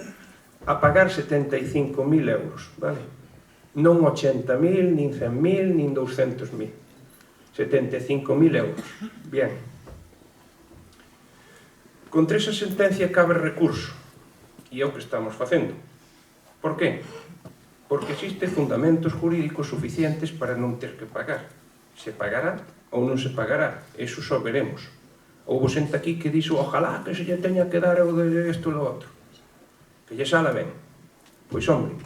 a pagar 75.000 euros, vale? Non 80.000, nin 100.000, nin 200.000. 75.000 euros. Bien. Contra esa sentencia cabe recurso, e é o que estamos facendo. Por qué? Porque existen fundamentos jurídicos suficientes para non ter que pagar. Se pagará ou non se pagará, eso só veremos. Houbo xente aquí que dixo, ojalá que se lle teña que dar o de isto e lo outro. Que lle sala ben. Pois, hombre,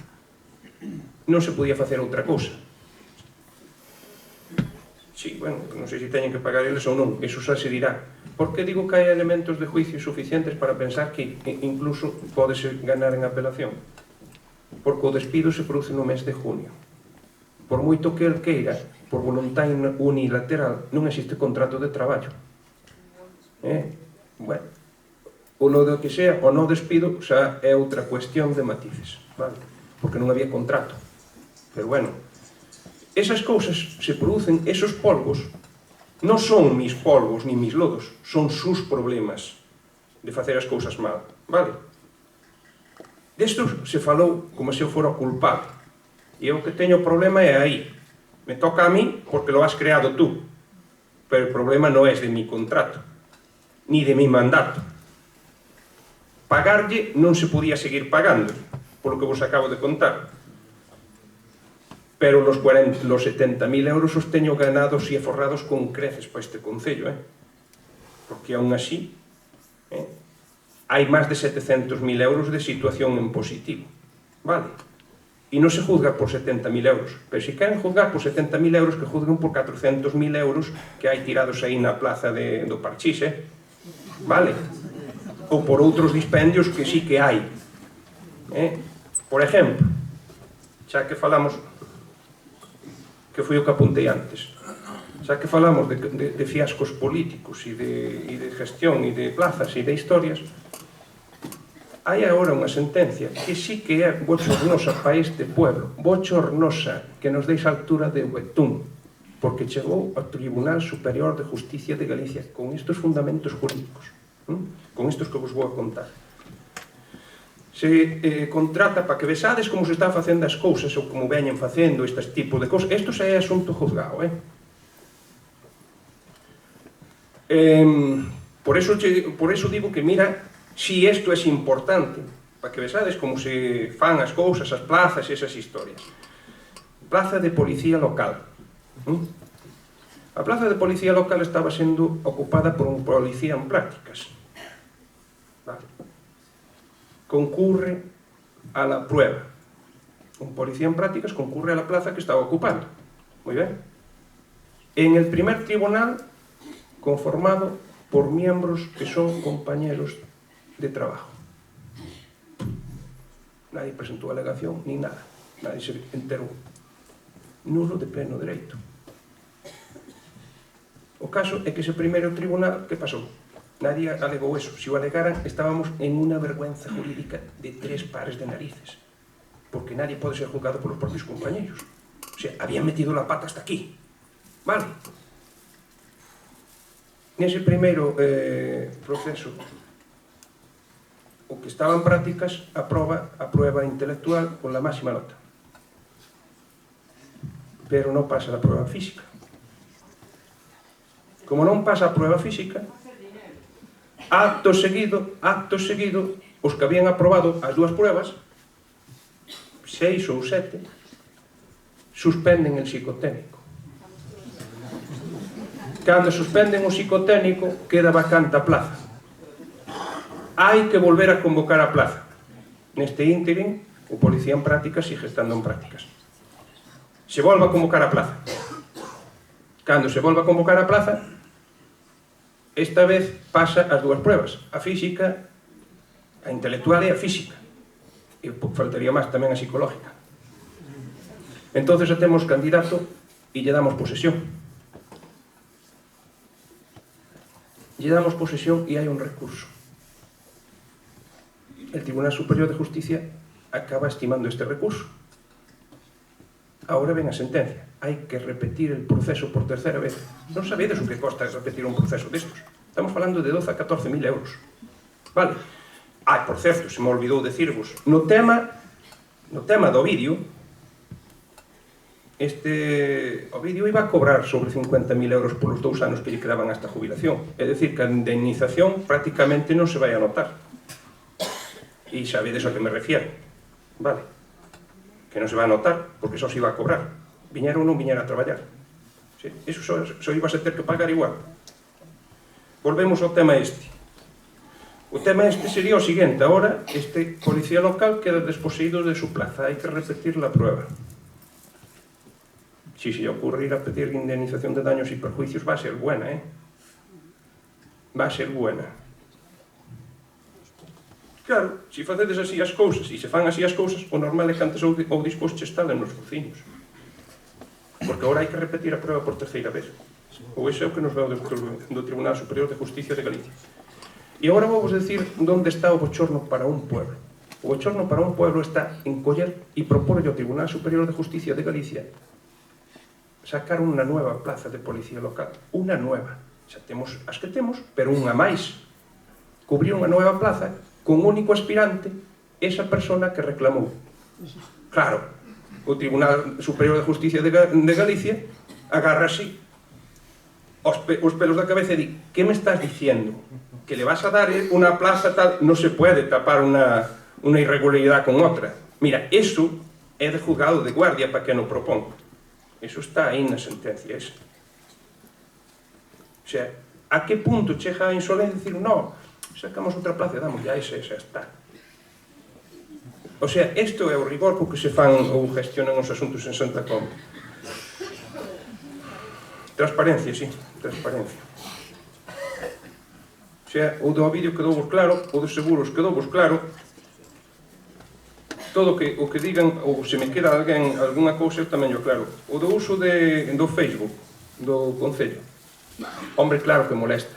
non se podía facer outra cousa. Sí, bueno, non sei se teñen que pagar eles ou non, eso xa se dirá. Por que digo que hai elementos de juicio suficientes para pensar que incluso podese ganar en apelación? Porque o despido se produce no mes de junio. Por moito que el queira, por voluntad unilateral, non existe contrato de traballo. Bueno, o lo do que sea, o no despido, xa é outra cuestión de matices, vale? Porque non había contrato. Pero bueno, esas cousas se producen, esos polvos, non son mis polvos ni mis lodos, son sus problemas de facer as cousas mal, vale? Desto se falou como se eu fora o culpable. E eu que teño o problema é aí. Me toca a mí porque lo has creado tú. Pero o problema non é de mi contrato, ni de mi mandato. Pagarlle non se podía seguir pagando, polo que vos acabo de contar. Pero los 70.000 euros os teño ganados e aforrados con creces para este concello, porque aún así hai máis de 700.000 euros de situación en positivo, vale? E non se juzga por 70.000 euros, pero se queren juzgar por 70.000 euros, que juzguen por 400.000 euros que hai tirados aí na plaza do Parchís, vale? Ou por outros dispendios que sí que hai. Por exemplo, xa que falamos, que foi o que apuntei antes, xa que falamos de fiascos políticos e de gestión e de plazas e de historias, hai agora unha sentencia que sí que é bochornosa para este pueblo, bochornosa, que nos deis a altura de Betún, porque chegou ao Tribunal Superior de Justicia de Galicia con estes fundamentos jurídicos, con estes que vos vou a contar. Se contrata para que vesades como se está facendo as cousas ou como veñen facendo estes tipos de cousas. Isto xa é asunto juzgado, Por eso digo que mira, si isto é importante, para que vesades como se fan as cousas, as plazas e esas historias. Plaza de Policía Local. A plaza de Policía Local estaba sendo ocupada por un policía en prácticas. Vale. Concurre a la prueba. Un policía en prácticas concurre a la plaza que estaba ocupando. Muy bien. En el primer tribunal, conformado por miembros que son compañeros de trabajo. Nadie presentó alegación ni nada. Nadie se enteró. Nulo de pleno dereito. O caso é que ese primeiro tribunal, que pasou? Nadie alegou eso. Si o alegaran, estábamos en unha vergüenza jurídica de 3 pares de narices. Porque nadie pode ser juzgado por los propios compañeros. O sea, habían metido la pata hasta aquí. Vale. Nese primeiro proceso, o que estaba en prácticas aproba a prueba intelectual con la máxima nota. Pero non pasa a prueba física. Como non pasa a prueba física, acto seguido, os que habían aprobado as dúas pruebas, 6 ou 7, suspenden el psicotécnico. Cando suspenden o psicotécnico, queda vacante a plaza. Hai que volver a convocar a plaza. Neste ínterin, o policía en prácticas sigue estando en prácticas. Se volve a convocar a plaza. Cando se volve a convocar a plaza, esta vez pasa as dúas pruebas, a física, a intelectual e a física. E faltaría máis tamén a psicológica. Entonces já temos candidato e lle damos posesión. Lle damos posesión e hai un recurso. El Tribunal Superior de Justicia acaba estimando este recurso. Ahora ven a sentencia. Hai que repetir el proceso por terceira vez. Non sabedes o que costa repetir un proceso destos. Estamos falando de 12 a 14.000 euros. Vale. Por certo, se me olvidou decirvos, no tema do vídeo, Ovidio iba a cobrar sobre 50.000 euros polos 2 anos que lle quedaban hasta a jubilación. É dicir, que a indemnización prácticamente non se vai a notar. E sabedes a que me refiero. Vale. Que non se vai a notar, porque só se iba a cobrar. Viñera ou non viñera a traballar. Eso só ibas a ter que pagar igual. Volvemos ao tema este. O tema este sería o seguinte. Ahora, este policía local queda desposeído de su plaza. Hai que repetir la prueba. Si se ocurre ir a pedir indemnización de daños y perjuicios, va a ser buena, Va a ser buena. Claro, se facedes así as cousas, e se fan así as cousas, o normal é que antes ou despois che estalen nos veciños. Porque agora hai que repetir a prueba por terceira vez. Ou ese é o que nos veu do Tribunal Superior de Justicia de Galicia. E agora vou vos decir onde está o bochorno para un pueblo. O bochorno para un pueblo está en coller e propor ao Tribunal Superior de Justicia de Galicia sacar unha nueva plaza de policía local. Unha nueva. Xa temos as que temos, pero unha máis. Cubrir unha nueva plaza con único aspirante esa persona que reclamou. Claro, o Tribunal Superior de Justicia de Galicia agarra así os pelos da cabeza e di: que me estás diciendo? Que le vas a dar unha plaza tal? Non se pode tapar unha irregularidade con outra. Mira, eso é de juzgado de guardia para que non propón. Eso está aí na sentencia esa. O sea, a que punto chega a insolencia de dicir: no, sacamos outra plaza e damos ya esa está. O sea, isto é o rigor co que se fan ou gestionan os asuntos en Santa Comba. Transparencia, sí, transparencia. O sea, o do vídeo quedou vos claro, o dos seguros quedou vos claro. Todo o que digan, ou se me queda algunha cousa, tamén yo claro. O do uso do Facebook, do Concello. Hombre, claro que molesta.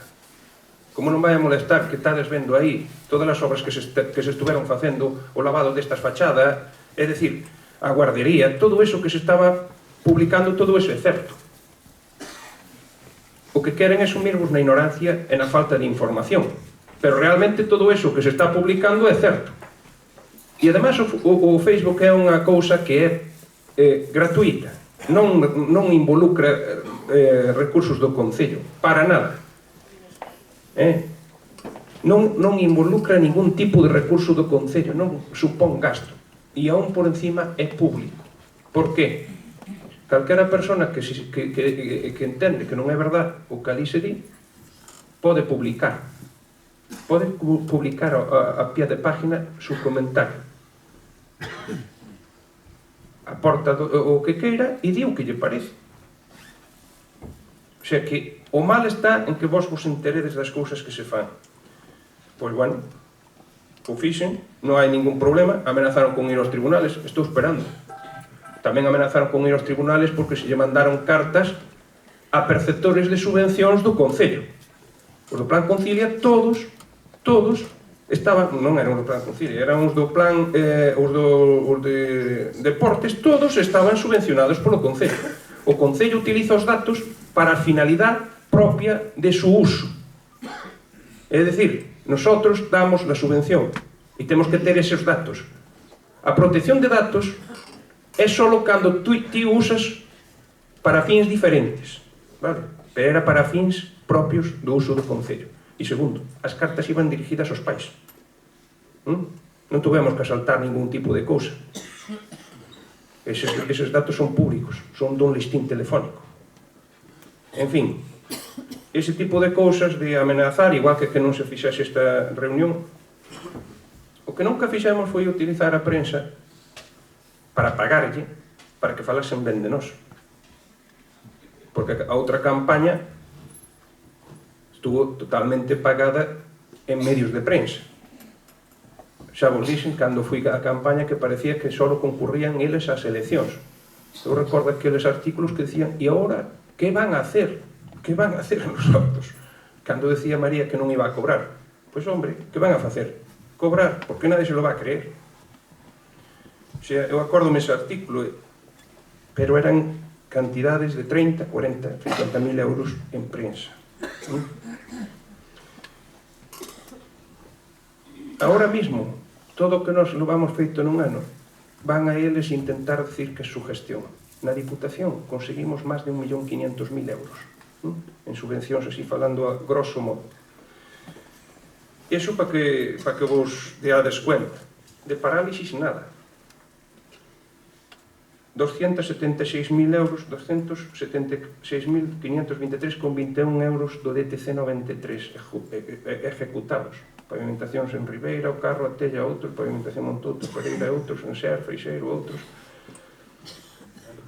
Como non vai a molestar que estades vendo aí todas as obras que se estuveron facendo, o lavado destas fachadas, é dicir, a guardería, todo eso que se estaba publicando, todo eso é certo. O que queren é sumirvos na ignorancia e na falta de información. Pero realmente todo eso que se está publicando é certo. E ademais o Facebook é unha cousa que é gratuita. Non involucra recursos do Concello, para nada. Non involucra ningún tipo de recurso do Concello, non supón gasto. E aún por encima é público. Por que? Calquera persona que entende que non é verdad o que ali se di, pode publicar. Pode publicar a pie de página su comentario. Aporta o que queira e di o que lle parece. O sea que o mal está en que vos enteredes das cousas que se fan. Pois bueno, o fixen, non hai ningún problema, amenazaron con ir aos tribunales, estou esperando. Tamén amenazaron con ir aos tribunales porque se lle mandaron cartas a perceptores de subvencións do Concello. Os do Plan Concilia, todos estaban, non eran os do Plan Concilia, eran os do Plan, os de Deportes, todos estaban subvencionados polo Concello. O Concello utiliza os datos para a finalidade propia de su uso. É dicir, nosotros damos a subvención e temos que ter eses datos. A protección de datos é só cando ti usas para fins diferentes, vale? Pero era para fins propios do uso do Concello. E segundo, as cartas iban dirigidas aos pais. Non tuvemos que asaltar ningún tipo de cousa. Eses datos son públicos, son dun listín telefónico. En fin, ese tipo de cousas de amenazar, igual que non se fixase esta reunión, o que nunca fixemos foi utilizar a prensa para pagarlle, para que falasen ben de nós. Porque a outra campaña estuvo totalmente pagada en medios de prensa. Xa vos dixen, cando fui a campaña, que parecía que só concurrían eles ás eleccións. Eu recordo aqueles artículos que decían: e agora, que van a hacer? Que van a hacer a nosotros? Cando decía María que non iba a cobrar. Pois, hombre, que van a facer? Cobrar, porque nadie se lo va a creer. O sea, eu acórdome ese artículo, pero eran cantidades de 30, 40, 50.000 euros en prensa. Ahora mismo, todo o que nos lo vamos feito nun ano, van a eles intentar decir que é su gestión. Na Diputación conseguimos máis de 1.500.000 euros en subvencións, así falando a grosso modo. Iso para que vos deades cuenta. De parálisis, nada. 276.000 euros, 276.523,21 euros do DTC 93 ejecutados. Pavimentacións en Ribeira, o Carro, a Tella, outros, pavimentación Montouto, Pereira, outros, en Ser, Freixeiro, outros.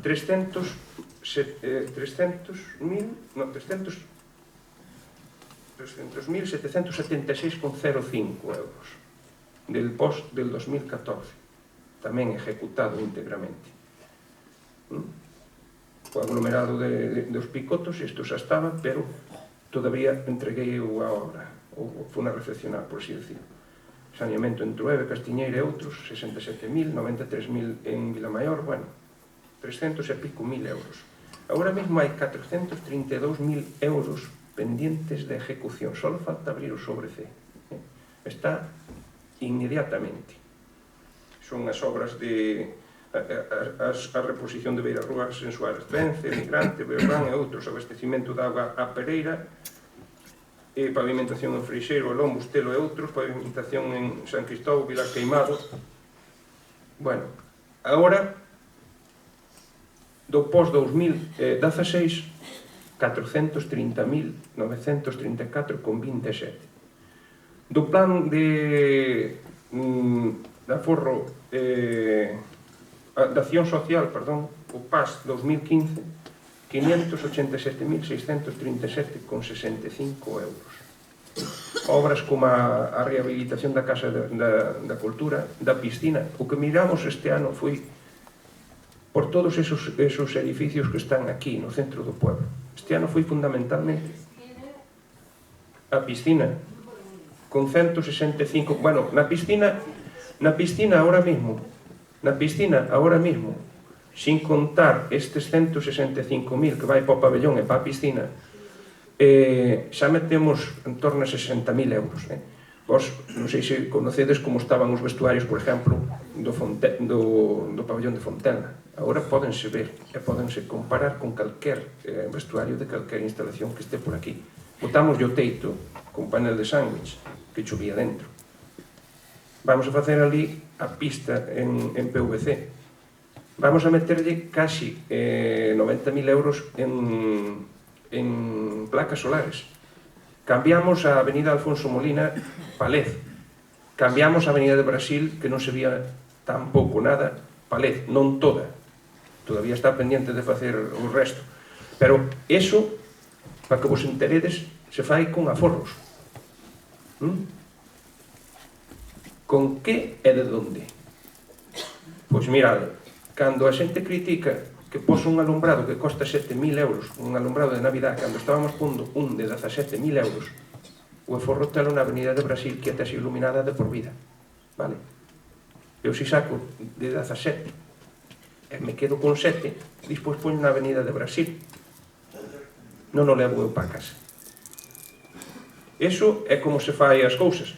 300.776,05 euros del post del 2014, tamén ejecutado íntegramente. o aglomerado dos Picotos, isto xa estaba, pero todavía entreguei a obra, ou foi unha recepcionar, por así decirlo. Saneamento en Truebe, Castiñeira e outros, 67.000, 93.000 en Vilamaior, bueno, 300 e pico mil euros. Agora mesmo hai 432.000 euros pendientes de ejecución, só falta abrir o sobre C. Está inmediatamente. Son as obras de a reposición de Beirarrúas en Suárez Vence, Migrante, Beobrán e outros, abastecimento de auga a Pereira, pavimentación en Freixeiro, Elón, Bustelo e outros, pavimentación en San Cristóbal, Vilar Queimado. Bueno, agora, do pós-2016, 430.934,27. Do plan de aforro de acción social, perdón, o PAS 2015, 587.637,65 euros. Obras como a rehabilitación da Casa da Cultura, da piscina. O que miramos este ano foi por todos esos edificios que están aquí, no centro do pueblo. Este ano foi fundamentalmente a piscina, con 165... Bueno, na piscina ahora mismo, sin contar estes 165.000 que vai para o pabellón e para a piscina, xa metemos en torno a 60.000 euros. Vos, non sei se conocedes como estaban os vestuarios, por exemplo, do pabellón de Fontenla. Agora pódense ver e pódense comparar con calquer vestuario de calquer instalación que este por aquí. Botamos o teito con panel de sándwich que chovía dentro. Vamos a facer ali a pista en PVC. Vamos a meterlle casi 90.000 euros en placas solares. Cambiamos a avenida Alfonso Molina Palez. Cambiamos a avenida de Brasil, que non se vía tampouco nada, Palez, non toda. Todavía está pendiente de facer o resto. Pero eso, para que vos enteredes, se fai con aforros. Con que e de onde? Pois mirade, cando a xente critica que pos un alumbrado que costa 7.000 euros, un alumbrado de Navidad, cando estábamos pondo un de 17.000 euros, o aforro telo na avenida de Brasil que até se iluminada de por vida. Vale? Eu si saco de 17 e me quedo con 7, despois poño na avenida de Brasil. Non o levo eu para casa. Eso é como se fai as cousas.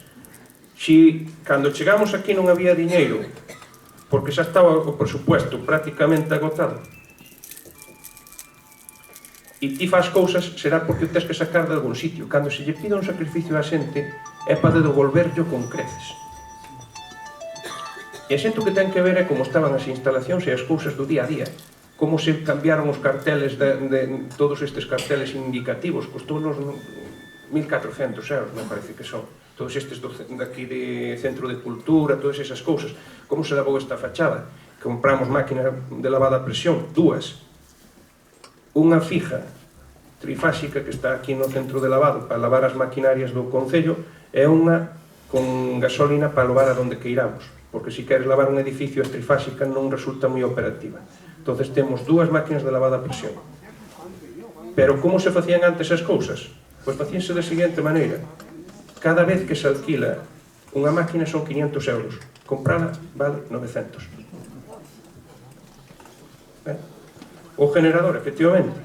Si cando chegamos aquí non había diñeiro, porque xa estaba o presupuesto prácticamente agotado, e ti faz cousas, será porque o tens que sacar de algún sitio. Cando se lle pida un sacrificio á xente, é para devolverlo con creces. E a xente o que ten que ver é como estaban as instalacións e as cousas do día a día. Como se cambiaron os carteles de todos estes carteles indicativos, costounos 1.400 euros, me parece que son. Todos estes daqui de Centro de Cultura, todas esas cousas. Como se lavou esta fachada? Compramos máquinas de lavada a presión, dúas. Unha fija trifásica que está aquí no centro de lavado para lavar as maquinarias do Concello e unha con gasolina para lavar a donde queiramos, porque se queres lavar un edificio a trifásica non resulta moi operativa. Entonces temos dúas máquinas de lavada a presión. Pero como se facían antes as cousas? Pois facíanse da seguinte maneira: cada vez que se alquila unha máquina son 500 euros, comprala vale 900. O generador, efectivamente,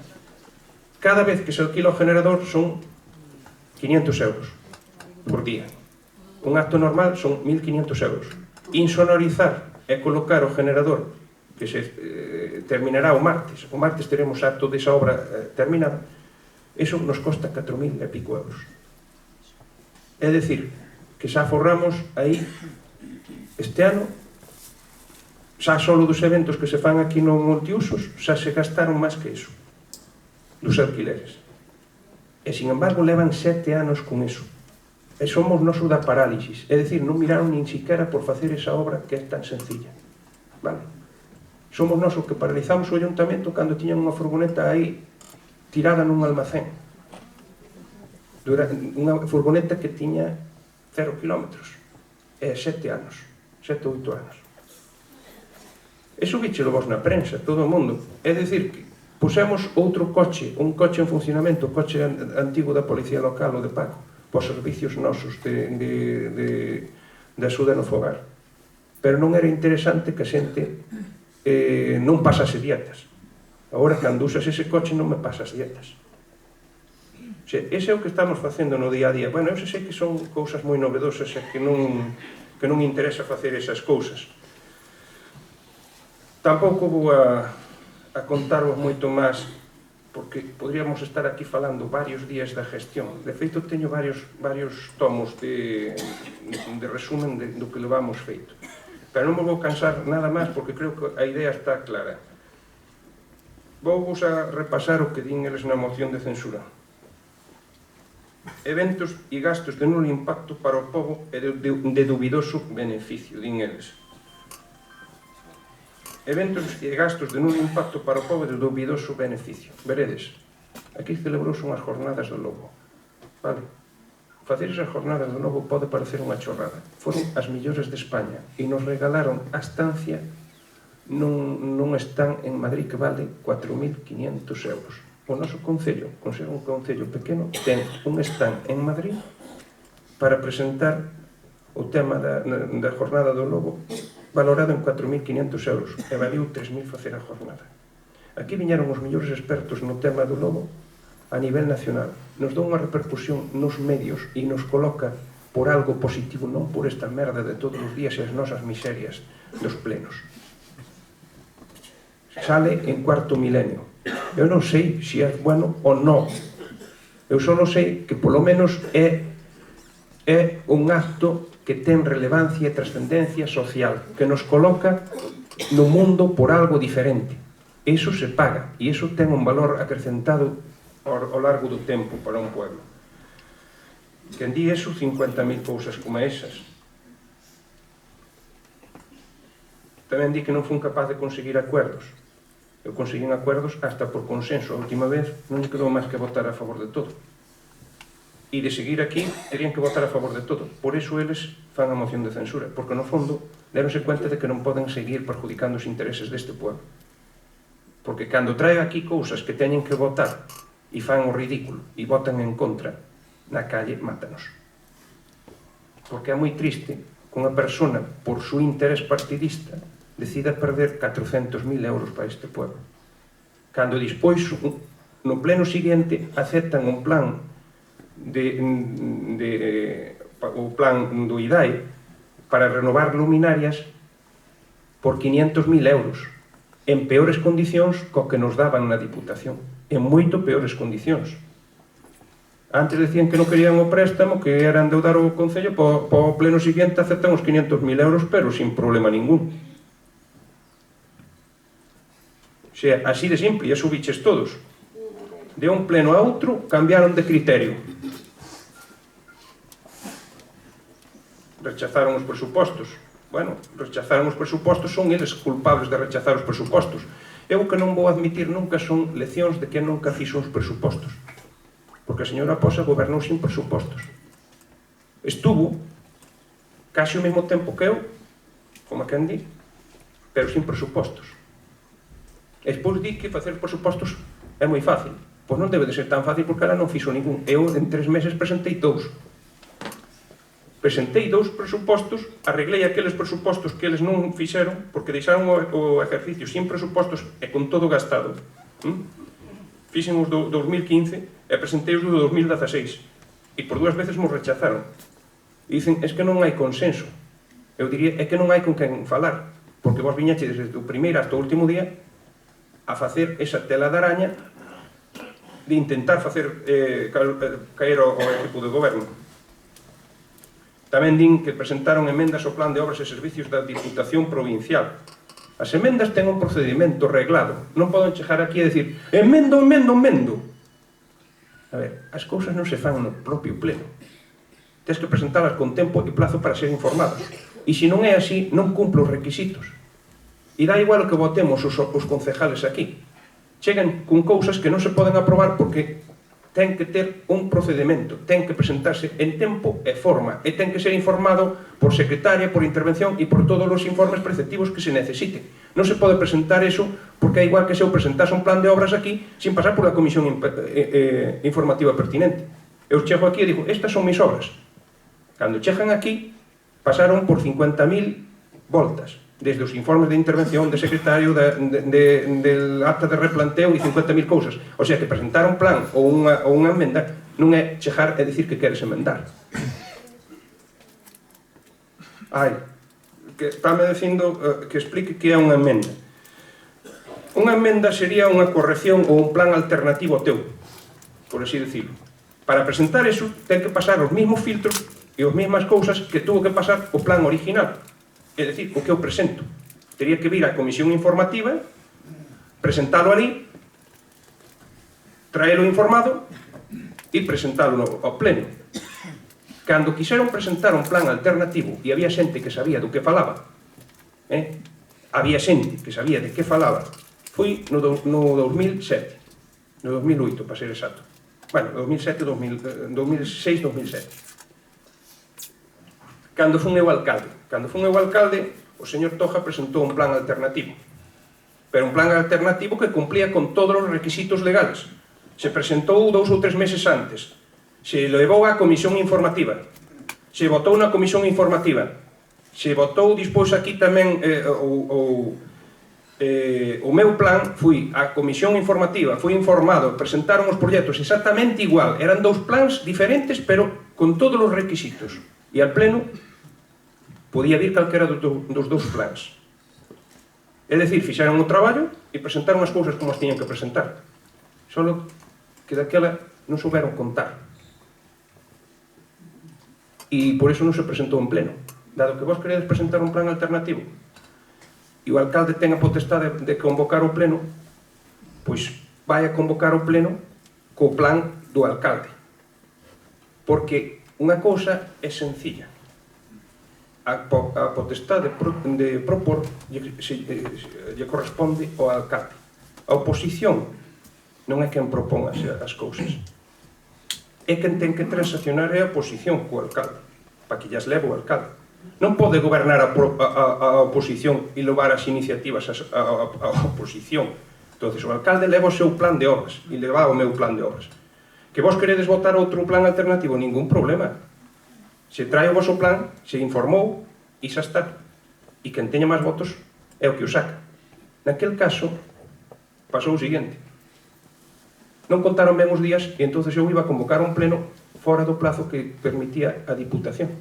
cada vez que se alquila o generador son 500 euros por día. Un acto normal son 1.500 euros. Insonorizar e colocar o generador, que se terminará o martes teremos acto desa obra terminada, eso nos costa 4.000 e pico euros. É dicir, que xa aforramos aí este ano, xa solo dos eventos que se fan aquí no multiusos, xa se gastaron máis que iso, dos alquileres. E, sin embargo, levan 7 anos con iso. E somos noso da parálisis. É dicir, non miraron nin siquiera por facer esa obra que é tan sencilla. Vale? Somos nosos que paralizamos o ayuntamento cando tiñan unha furgoneta aí tirada nun almacén. Unha furgoneta que tiña 0 kilómetros. E 7 anos. 7 ou 8 anos. Eso víchelo vos na prensa, todo o mundo. É dicir, que Pusemos outro coche, un coche en funcionamento, o coche antigo da Policía Local ou de Paco, pos servicios nosos de axuda no fogar. Pero non era interesante que a xente non pasase dietas. Agora, cando usas ese coche, non me pasas dietas. Ese é o que estamos facendo no día a día. Bueno, eu sei que son cousas moi novedosas e que non interesa facer esas cousas. Tampouco vou a contarvos moito máis, porque podríamos estar aquí falando varios días da gestión. De feito, teño varios tomos de resumen do que levamos feito. Pero non me vou cansar nada máis, porque creo que a idea está clara. Vou a repasar o que din eles na moción de censura. Eventos e gastos de nulo impacto para o pobo e de dubidoso beneficio, din eles. Eventos e gastos de nulo impacto para o pobo e de dubidoso beneficio. Veredes, aquí celebrouse unhas jornadas do lobo. Vale? Facer esas jornadas do lobo pode parecer unha chorrada. Foron as millores de España e nos regalaron a estancia nun stand en Madrid que vale 4.500 euros. O noso concello, con ser un concello pequeno, ten un stand en Madrid para presentar o tema da jornada do lobo valorado en 4.500 euros e valiu 3.000 facer a jornada. Aquí viñeron os mellores expertos no tema do lobo a nivel nacional. Nos dá unha repercusión nos medios e nos coloca por algo positivo, non por esta merda de todos os días e as nosas miserias dos plenos. Sale en cuarto milenio. Eu non sei se é bueno ou non. Eu só sei que polo menos é un acto que ten relevancia e trascendencia social, que nos coloca no mundo por algo diferente. Iso se paga e iso ten un valor acrecentado ao largo do tempo para un pueblo. Quen di eso, 50.000 cousas como esas. Tamén di que non fun capaz de conseguir acuerdos. Eu conseguín acuerdos hasta por consenso. A última vez non quedou máis que votar a favor de todo. E de seguir aquí, terían que votar a favor de todo. Por iso eles fan a moción de censura, porque no fondo deronse cuenta de que non poden seguir perjudicando os intereses deste pueblo. Porque cando trae aquí cousas que teñen que votar e fan o ridículo e votan en contra, na calle mátanos. Porque é moi triste que unha persona, por su interés partidista, decida perder 400.000 euros para este pueblo. Cando despois, no pleno siguiente, aceptan un plan o plan do IDAE para renovar luminarias por 500.000 euros, en peores condicións co que nos daban na Diputación, en moito peores condicións. Antes decían que non querían o préstamo, que era endeudar o Concello, para o pleno siguiente aceptan os 500.000 euros, pero sin problema ningún. O sea, así de simple, e subiches todos. De un pleno a outro, cambiaron de criterio. Rechazaron os presupostos. Bueno, rechazaron os presupostos, son eles culpables de rechazar os presupostos. Eu o que non vou admitir nunca son leccións de que nunca fixo os presupostos. Porque a señora Posa gobernou sin presupostos. Estuvo casi ao mesmo tempo que eu, como a quen di, pero sin presupostos. E despois di que facer presupostos é moi fácil. Pois non debe de ser tan fácil porque ela non fixo ningún. Eu en 3 meses presentei 2. Presentei 2 presupostos, arreglei aqueles presupostos que eles non fixeron porque deixaron o exercicio sin presupostos e con todo gastado. Fixen os do 2015 e presentei os do 2016 e por 2 veces nos rechazaron. E dicen, es que non hai consenso. Eu diría, é que non hai con quen falar, porque vos viñaxe desde o primeiro hasta o último día a facer esa tela de araña de intentar facer caer o equipo de goberno. Tamén din que presentaron emendas ao plan de obras e servicios da Diputación Provincial. As emendas ten un procedimento reglado. Non poden chegar aquí a decir emendo. A ver, as cousas non se fan no propio pleno. Tens que presentalas con tempo e plazo para ser informados. E se non é así, non cumpre os requisitos. E dá igual o que votemos os concejales aquí. Chegan con cousas que non se poden aprobar porque ten que ter un procedimento, ten que presentarse en tempo e forma, e ten que ser informado por secretaria, por intervención e por todos os informes preceptivos que se necesiten. Non se pode presentar eso porque é igual que se eu presentase un plan de obras aquí sin pasar por a comisión informativa pertinente. Eu chego aquí e digo, estas son mis obras. Cando chegan aquí, pasaron por 50.000 voltas, desde os informes de intervención, de secretario, del acta de replanteo e 50.000 cousas. O sea, que presentar un plan ou unha emenda non é chegar e dicir que queres emendar. Que estáme dicindo que explique que é unha emenda. Unha emenda sería unha corrección ou un plan alternativo teu, por así decirlo. Para presentar eso, ten que pasar os mesmos filtros e as mesmas cousas que tuvo que pasar o plan original. É dicir, o que eu presento. Tería que vir á comisión informativa, presentalo ali, traelo informado e presentalo ao pleno. Cando quixeron presentar un plan alternativo e había xente que sabía do que falaba, había xente que sabía de que falaba, foi no 2007, no 2008, para ser exacto. Bueno, 2006-2007. Cando fun eu alcalde, o señor Toja presentou un plan alternativo. Pero un plan alternativo que cumplía con todos os requisitos legales. Se presentou 2 ou 3 meses antes. Se levou á comisión informativa. Se votou na comisión informativa. Se votou dispois aquí tamén o meu plan. Fui á comisión informativa, fui informado, presentaron os proxectos exactamente igual. Eran 2 plans diferentes, pero con todos os requisitos. E al pleno podía vir calquera dos 2 plans. É dicir, fixeron o traballo e presentaron as cousas como as tiñan que presentar. Só que daquela non souberon contar. E por iso non se presentou en pleno. Dado que vos queredes presentar un plan alternativo e o alcalde ten a potestade de convocar o pleno, pois vai a convocar o pleno co plan do alcalde. Porque unha cousa é sencilla. A potestade de propor lle corresponde ao alcalde. A oposición non é quen propón as cousas. É quen ten que transaccionar a oposición co alcalde, para que llas leve o alcalde. Non pode gobernar a oposición e levar as iniciativas a oposición. Entón, o alcalde leva o seu plan de obras e leva o meu plan de obras. Que vos queredes votar outro plan alternativo, ningún problema. Se trae o vosso plan, se informou e xa está. E quen teña máis votos é o que o saca. Naquel caso, pasou o seguinte. Non contaron ben os días e entón eu iba a convocar un pleno fora do plazo que permitía a Diputación.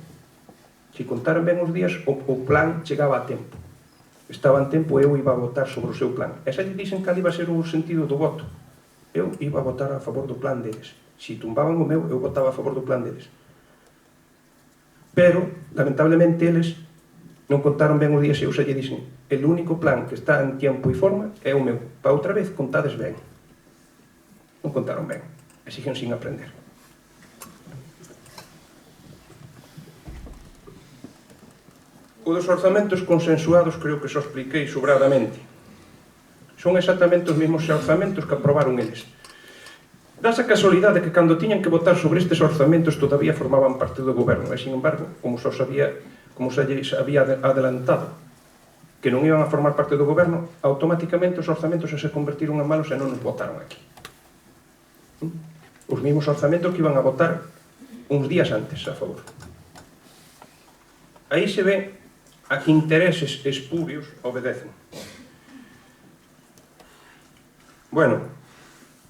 Se contaran ben os días, o plan chegaba a tempo. Estaba en tempo e eu iba a votar sobre o seu plan. E xa lle dixen cal iba a ser o sentido do voto. Eu iba a votar a favor do plan deles. Se tumbaban o meu, eu votaba a favor do plan deles. Pero, lamentablemente, eles non contaron ben os días e eu xa lle dixen el único plan que está en tiempo e forma é o meu. Para outra vez, contades ben. Non contaron ben. E siguen sin aprender. O dos orzamentos consensuados creo que só expliquei sobradamente. Son exactamente os mesmos orzamentos que aprobaron eles. Dase a casualidade que cando tiñan que votar sobre estes orzamentos todavía formaban parte do goberno e, sin embargo, como xa había adelantado que non iban a formar parte do goberno, automáticamente os orzamentos se convertiron en malos e non nos votaron aquí. Os mesmos orzamentos que iban a votar uns días antes a favor. Aí se ve a que intereses espurios obedecen. Bueno,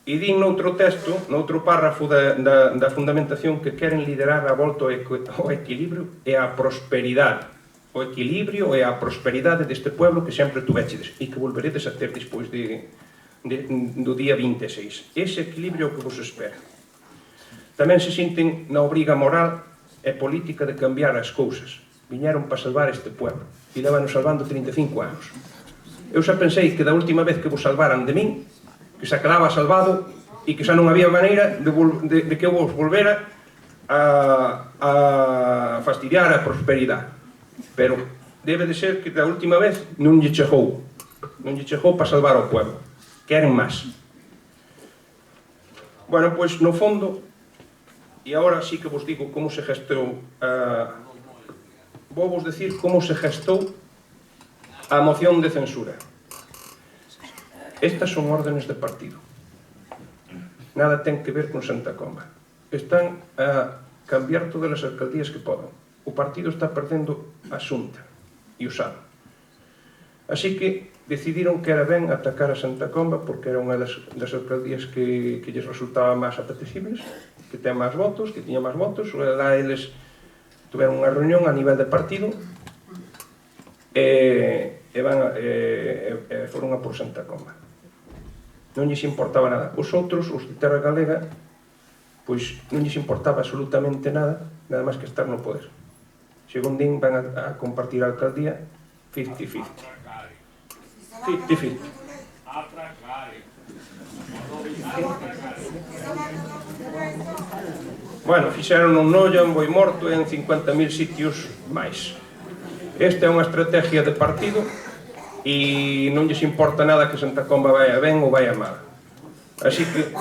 e din noutro texto, noutro párrafo da fundamentación, que queren liderar a volta ao equilibrio e a prosperidade. O equilibrio e a prosperidade deste pueblo que sempre tuvechedes e que volveredes a ter despois do día 26. Ese equilibrio é o que vos espera. Tamén se sinten na obriga moral e política de cambiar as cousas. Viñeron para salvar este pueblo e levanos salvando 35 anos. Eu xa pensei que da última vez que vos salvaran de min, que xa quedaba salvado e que xa non había maneira de que eu vos volvera a fastidiar a prosperidade. Pero debe de ser que da última vez non lle chegou para salvar o pueblo. Queren máis. Bueno, pois, no fondo, e agora sí que vos digo como se gestou, vou vos decir como se gestou a moción de censura. Estas son órdenes de partido. Nada ten que ver con Santa Comba. Están a cambiar todas as alcaldías que podan. O partido está perdendo a Xunta e o SAD. Así que decidiron que era ben atacar a Santa Comba porque era unha das alcaldías que lles resultaba máis apetecibles, que ten máis votos, que tiña máis votos. Lá eles tuveron unha reunión a nivel de partido e foron a por Santa Comba. Non lles importaba nada. Os outros, os de Terra Galega, pois non lles importaba absolutamente nada, nada máis que estar no poder. Según din, van a compartir a alcaldía 50-50. 50-50. Bueno, fixeron un Noia, un Boimorto e en 50.000 sitios máis. Esta é unha estrategia de partido e non lles importa nada que Santa Comba vaya ben ou vaya mal. Así que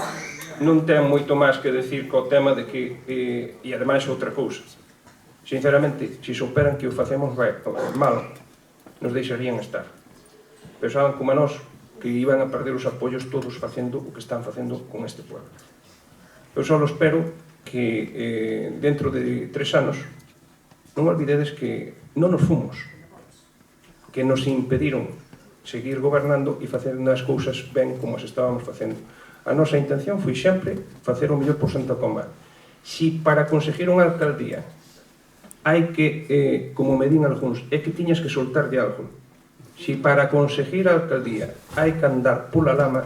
non ten moito máis que decir co tema de que, e ademais outra cousa, sinceramente, se souperan que o facemos mal, nos deixarían estar. Pensaban como a nós que iban a perder os apoios todos facendo o que están facendo con este pueblo. Eu só espero que dentro de 3 anos non olvidedes que non nos fomos, que nos impediron seguir gobernando e facendo as cousas ben como as estábamos facendo. A nosa intención foi sempre facer o mellor por Santa Comba. Si para conseguir unha alcaldía hai que, como me din algúns, é que tiñas que soltar de algo. Si para conseguir a alcaldía hai que andar pola lama,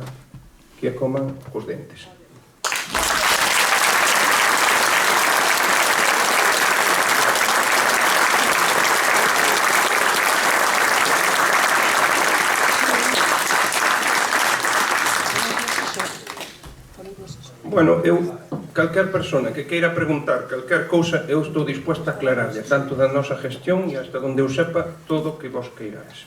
que a coman cos dentes. Bueno, calquer persona que queira preguntar calquer cousa, eu estou disposta a aclararlle, tanto da nosa gestión e hasta onde eu sepa todo o que vos queirades.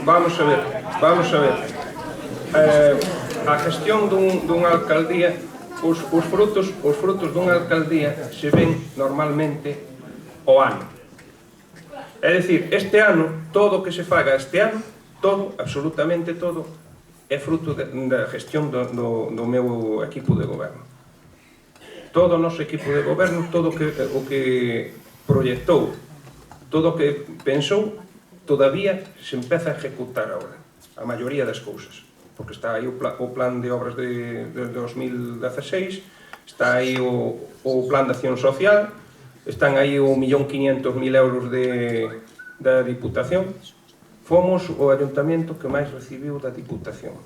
Vamos a ver. A gestión dunha alcaldía, os frutos dunha alcaldía se ven normalmente ao ano. É dicir, este ano, todo o que se faga este ano, todo, absolutamente todo, é fruto da gestión do meu equipo de goberno. Todo o noso equipo de goberno, todo o que proyectou, todo o que pensou, todavía se empeza a ejecutar agora, a maioría das cousas. Porque está aí o plan de obras de 2016, está aí o plan de acción social, están aí 1.500.000 euros da Diputación. Fomos o ayuntamiento que máis recibiu da Diputación.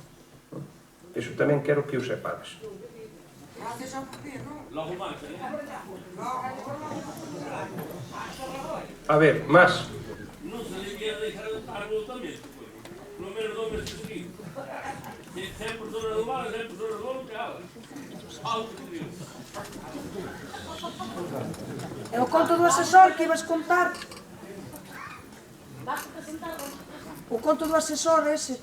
Iso tamén quero que o sepades. A ver, máis. Non se le quer deixar de estar no ayuntamiento, no menos 2 meses seguidos. Sempre personas do mal, sempre personas do bom, que haga. Alto que Dios. É o conto do asesor que ibas contar. O conto do asesor ese.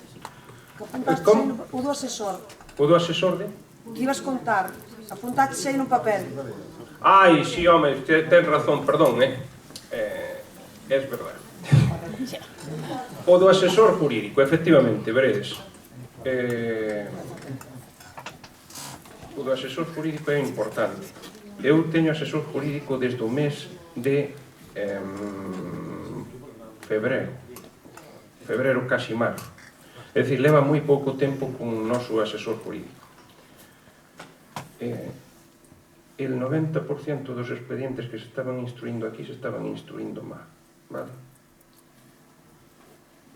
Que apuntaste aí o do asesor. O do asesor de? Que ibas contar. Apuntaste aí no papel. Ai, sí, home, ten razón, perdón, é verdade. O do asesor jurídico, efectivamente, veredes. O do asesor jurídico é importante. Eu teño asesor jurídico desde o mes de febreiro casi marzo. É dicir, leva moi pouco tempo con o noso asesor jurídico. El 90% dos expedientes que se estaban instruindo aquí se estaban instruindo mal, vale?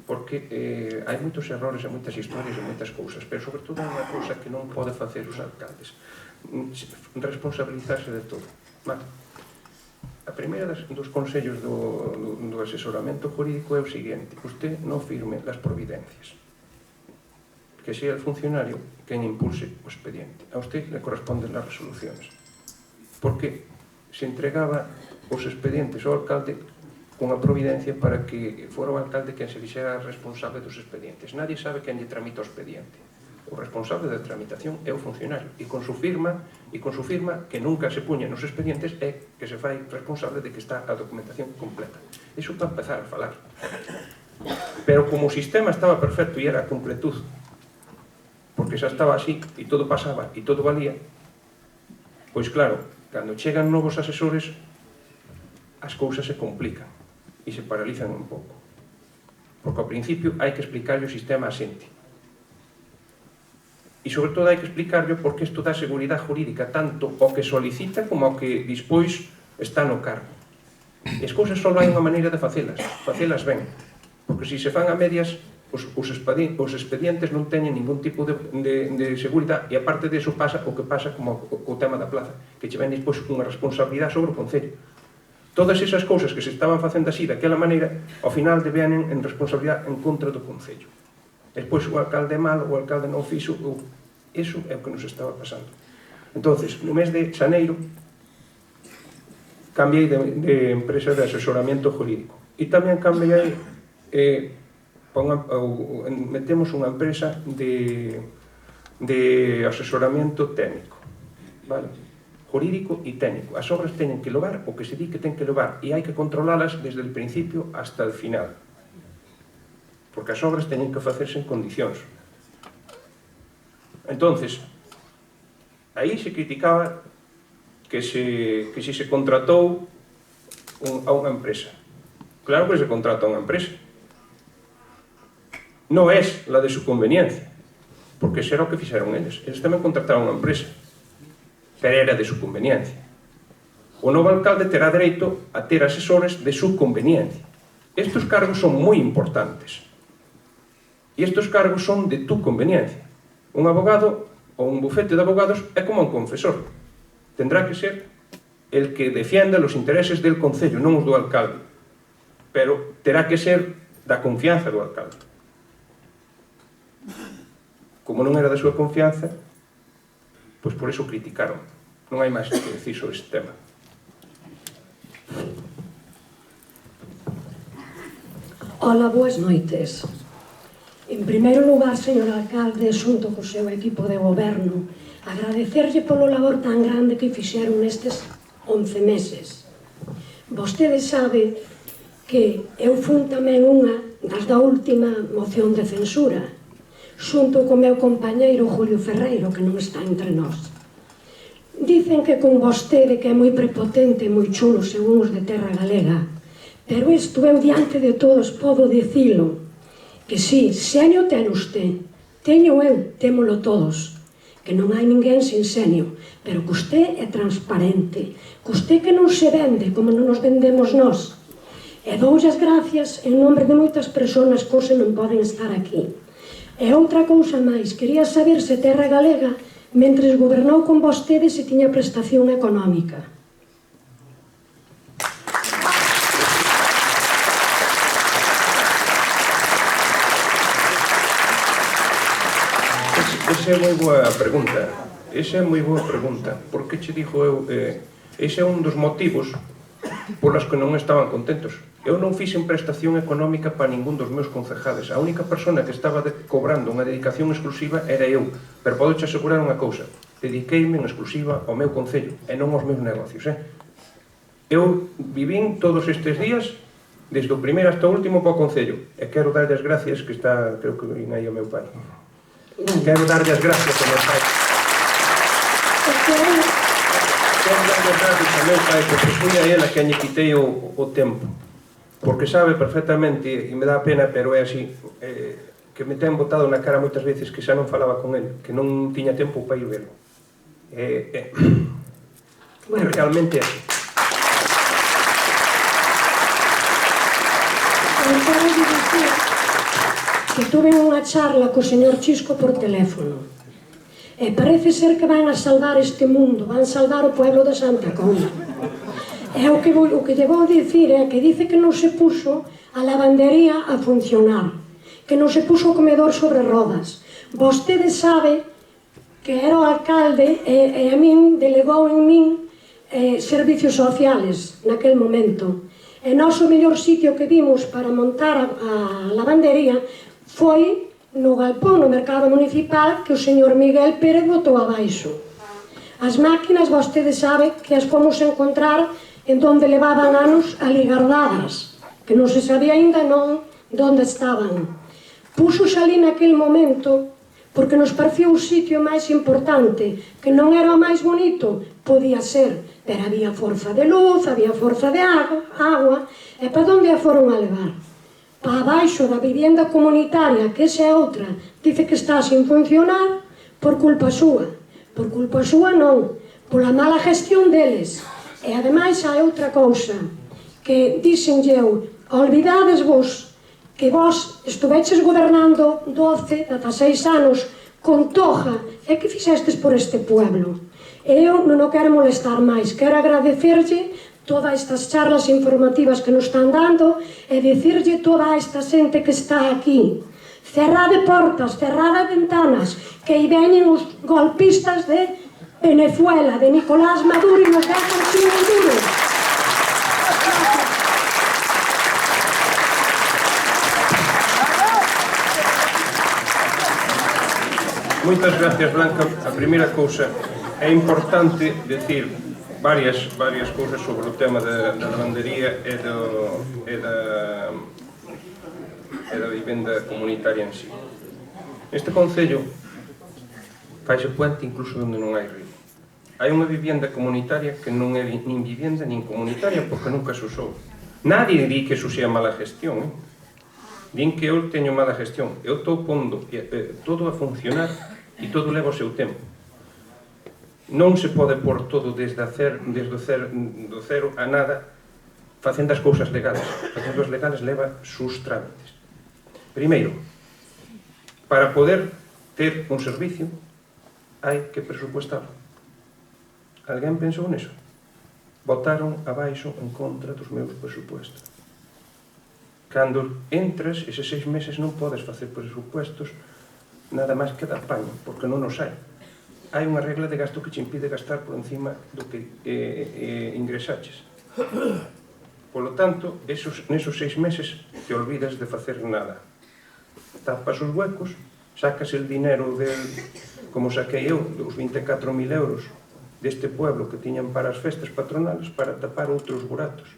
Porque hai moitos errores e moitas historias e moitas cousas, pero sobre todo hai unha cousa que non pode facer os alcaldes, responsabilizarse de todo, vale? A primeira dos consellos do asesoramento jurídico é o seguinte: usted non firme as providencias, que sea el funcionario quen impulse o expediente, a usted le corresponden as resoluciones, porque se entregaba os expedientes ao alcalde cunha providencia para que fora o alcalde quen se fixera responsable dos expedientes. Nadie sabe quen lle tramita o expediente. O responsable da tramitación é o funcionario, e con su firma que nunca se puña nos expedientes é que se fai responsable de que está a documentación completa. Iso para empezar a falar. Pero como o sistema estaba perfecto e era a completud, porque xa estaba así, e todo pasaba, e todo valía, pois claro, cando chegan novos asesores, as cousas se complican e se paralizan un pouco. Porque ao principio hai que explicarlle o sistema a xente. E sobre todo hai que explicarlle porque isto dá seguridade jurídica tanto ao que solicita como ao que despois está no cargo. E as cousas só hai unha maneira de facelas ben. Porque se fan a medias, os expedientes non teñen ningún tipo de seguridade, e aparte disso pasa o que pasa como o tema da plaza, que che ven despois unha responsabilidade sobre o Concello. Todas esas cousas que se estaban facendo así, daquela maneira, ao final debían en responsabilidade en contra do Concello. Despois o alcalde é malo, o alcalde non fixo, iso é o que nos estaba pasando. Entonces, no mes de xaneiro, cambiei de empresa de asesoramento jurídico. E tamén cambiei, metemos unha empresa de asesoramento técnico, vale? Jurídico e técnico. As obras teñen que levar o que se di que ten que levar, e hai que controlalas desde o principio hasta o final, porque as obras teñen que facerse en condicións. Entonces, aí se criticaba que se contratou a unha empresa. Claro que se contrata a unha empresa. Non é la de su conveniencia, porque será o que fixeron eles. Eles tamén contrataron unha empresa, pero era de su conveniencia. O novo alcalde terá dereito a ter asesores de su conveniencia. Estos cargos son moi importantes. E estos cargos son de tu conveniencia. Un abogado ou un bufete de abogados é como un confesor. Tendrá que ser el que defienda los intereses del Concello, non os do alcalde. Pero terá que ser da confianza do alcalde. Como non era da súa confianza, pois por iso criticaron. Non hai máis que decir sobre este tema. Ola, boas noites. En primeiro lugar, señor alcalde, xunto co seu equipo de goberno, agradecerlle polo labor tan grande que fixeron nestes 11 meses. Vostede sabe que eu fun tamén unha das da última moción de censura, xunto co meu compañeiro Julio Ferreiro, que non está entre nós. Dicen que con vostede, que é moi prepotente e moi chulo según os de Terra Galega, pero isto eu diante de todos podo dicilo, que si, xenio ten usted, teño eu, témolo todos, que non hai ninguén sin xenio, pero que usted é transparente, que usted que non se vende como non nos vendemos nós. E dou as gracias en nome de moitas persoas que hoxe non poden estar aquí. E outra cousa máis, quería saber se Terra Galega, mentres gobernou con vostede, se tiña prestación económica. Esa é moi boa pregunta. Esa é moi boa pregunta. Por que che digo eu? Ese é un dos motivos polas que non estaban contentos. Eu non fixen prestación económica para ningún dos meus concejales. A única persona que estaba cobrando unha dedicación exclusiva era eu. Pero podo che asegurar unha cousa. Dediqueime en exclusiva ao meu concello e non aos meus negocios. Eu vivín todos estes días, desde o primeiro hasta o último, para o concello. E quero darlle as gracias, que está, creo que vin aí o meu pai. Quero darlle as gracias ao meu pai. Quero darlle as gracias ao meu pai, porque foi a ela que lle quitei o tempo. Porque sabe perfectamente, e me dá pena, pero é así, que me ten botado na cara moitas veces que xa non falaba con ele, que non tiña tempo para ir velo. Realmente é así. Quero dicir que tuve unha charla co señor Chisco por teléfono, e parece ser que van a salvar este mundo, van a salvar o pueblo de Santa Comba. E o que lle vou dicir é que dice que non se puxo a lavandería a funcionar, que non se puxo o comedor sobre rodas. Vostede sabe que era o alcalde e a min delegou en min servicios sociales naquel momento. E nós o mellor sitio que vimos para montar a lavandería foi no galpón, no mercado municipal, que o señor Miguel Pérez botou abaixo. As máquinas, vostede sabe que as fomos encontrar en donde levaban anos ali guardadas, que non se sabía ainda non onde estaban. Puxos ali naquele momento porque nos parecía o sitio máis importante, que non era o máis bonito, podía ser, pero había forza de luz, había forza de agua, e para onde a foron a levar? Para abaixo da vivienda comunitaria, que esa é outra, dice que está sin funcionar por culpa súa. Por culpa súa non, pola mala gestión deles. E ademais hai outra cousa, que dixenlle eu, olvidades vos que vos estuveches gobernando 12, 16 anos con toja, e que fixestes por este pueblo. Eu non o quero molestar máis, quero agradecerlle todas estas charlas informativas que nos están dando e dicirlle toda esta xente que está aquí. Cerrade portas, cerrade ventanas, que aí veñen os golpistas de Venezuela, de Nicolás Maduro e nos deixan sin un duro. Moitas gracias, Blanca. A primeira cousa, é importante decir varias cousas sobre o tema da lavandería e da vivenda comunitaria en sí. Neste concello faise puente incluso onde non hai río. Hai unha vivenda comunitaria que non é nin vivenda nin comunitaria porque nunca se usou. Nadie di que eso sea mala gestión, Din que eu teño mala gestión. Eu estou pondo todo a funcionar e todo leva o seu tempo. Non se pode pôr todo desde o cero a nada facendo as cousas legales. Facendo as legales leva sus trámites. Primeiro, para poder ter un servicio hai que presupuestarlo. Alguén pensou niso? Votaron abaixo en contra dos meus presupuestos. Cando entras, eses 6 meses non podes facer presupuestos nada máis que de apaño, porque non os hai. Hai unha regla de gasto que te impide gastar por encima do que ingresaches. Polo tanto, nesos 6 meses te olvidas de facer nada. Tapas os huecos, sacas el dinero como saquei eu, dos 24.000 euros deste pueblo que tiñan para as festas patronales para tapar outros buratos.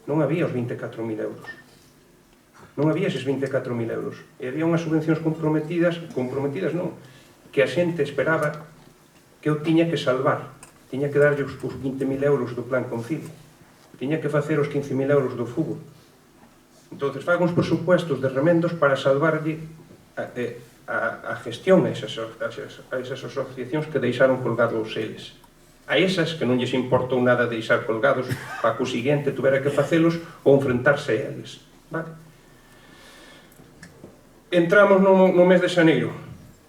Non había os 24.000 euros. Non había eses 24.000 euros. E había unhas subvencións comprometidas non, que a xente esperaba que eu tiña que salvar. Tiña que darlle os 20.000 euros do plan Concilio. Tiña que facer os 15.000 euros do fútbol. Entón, fago uns presupuestos de remendos para salvarlle a gestión a esas asociacións que deixaron colgados eles. A esas que non lles importou nada deixar colgados para que o seguinte tuvera que facelos ou enfrentarse a eles. Vale? Entramos no mes de xaneiro.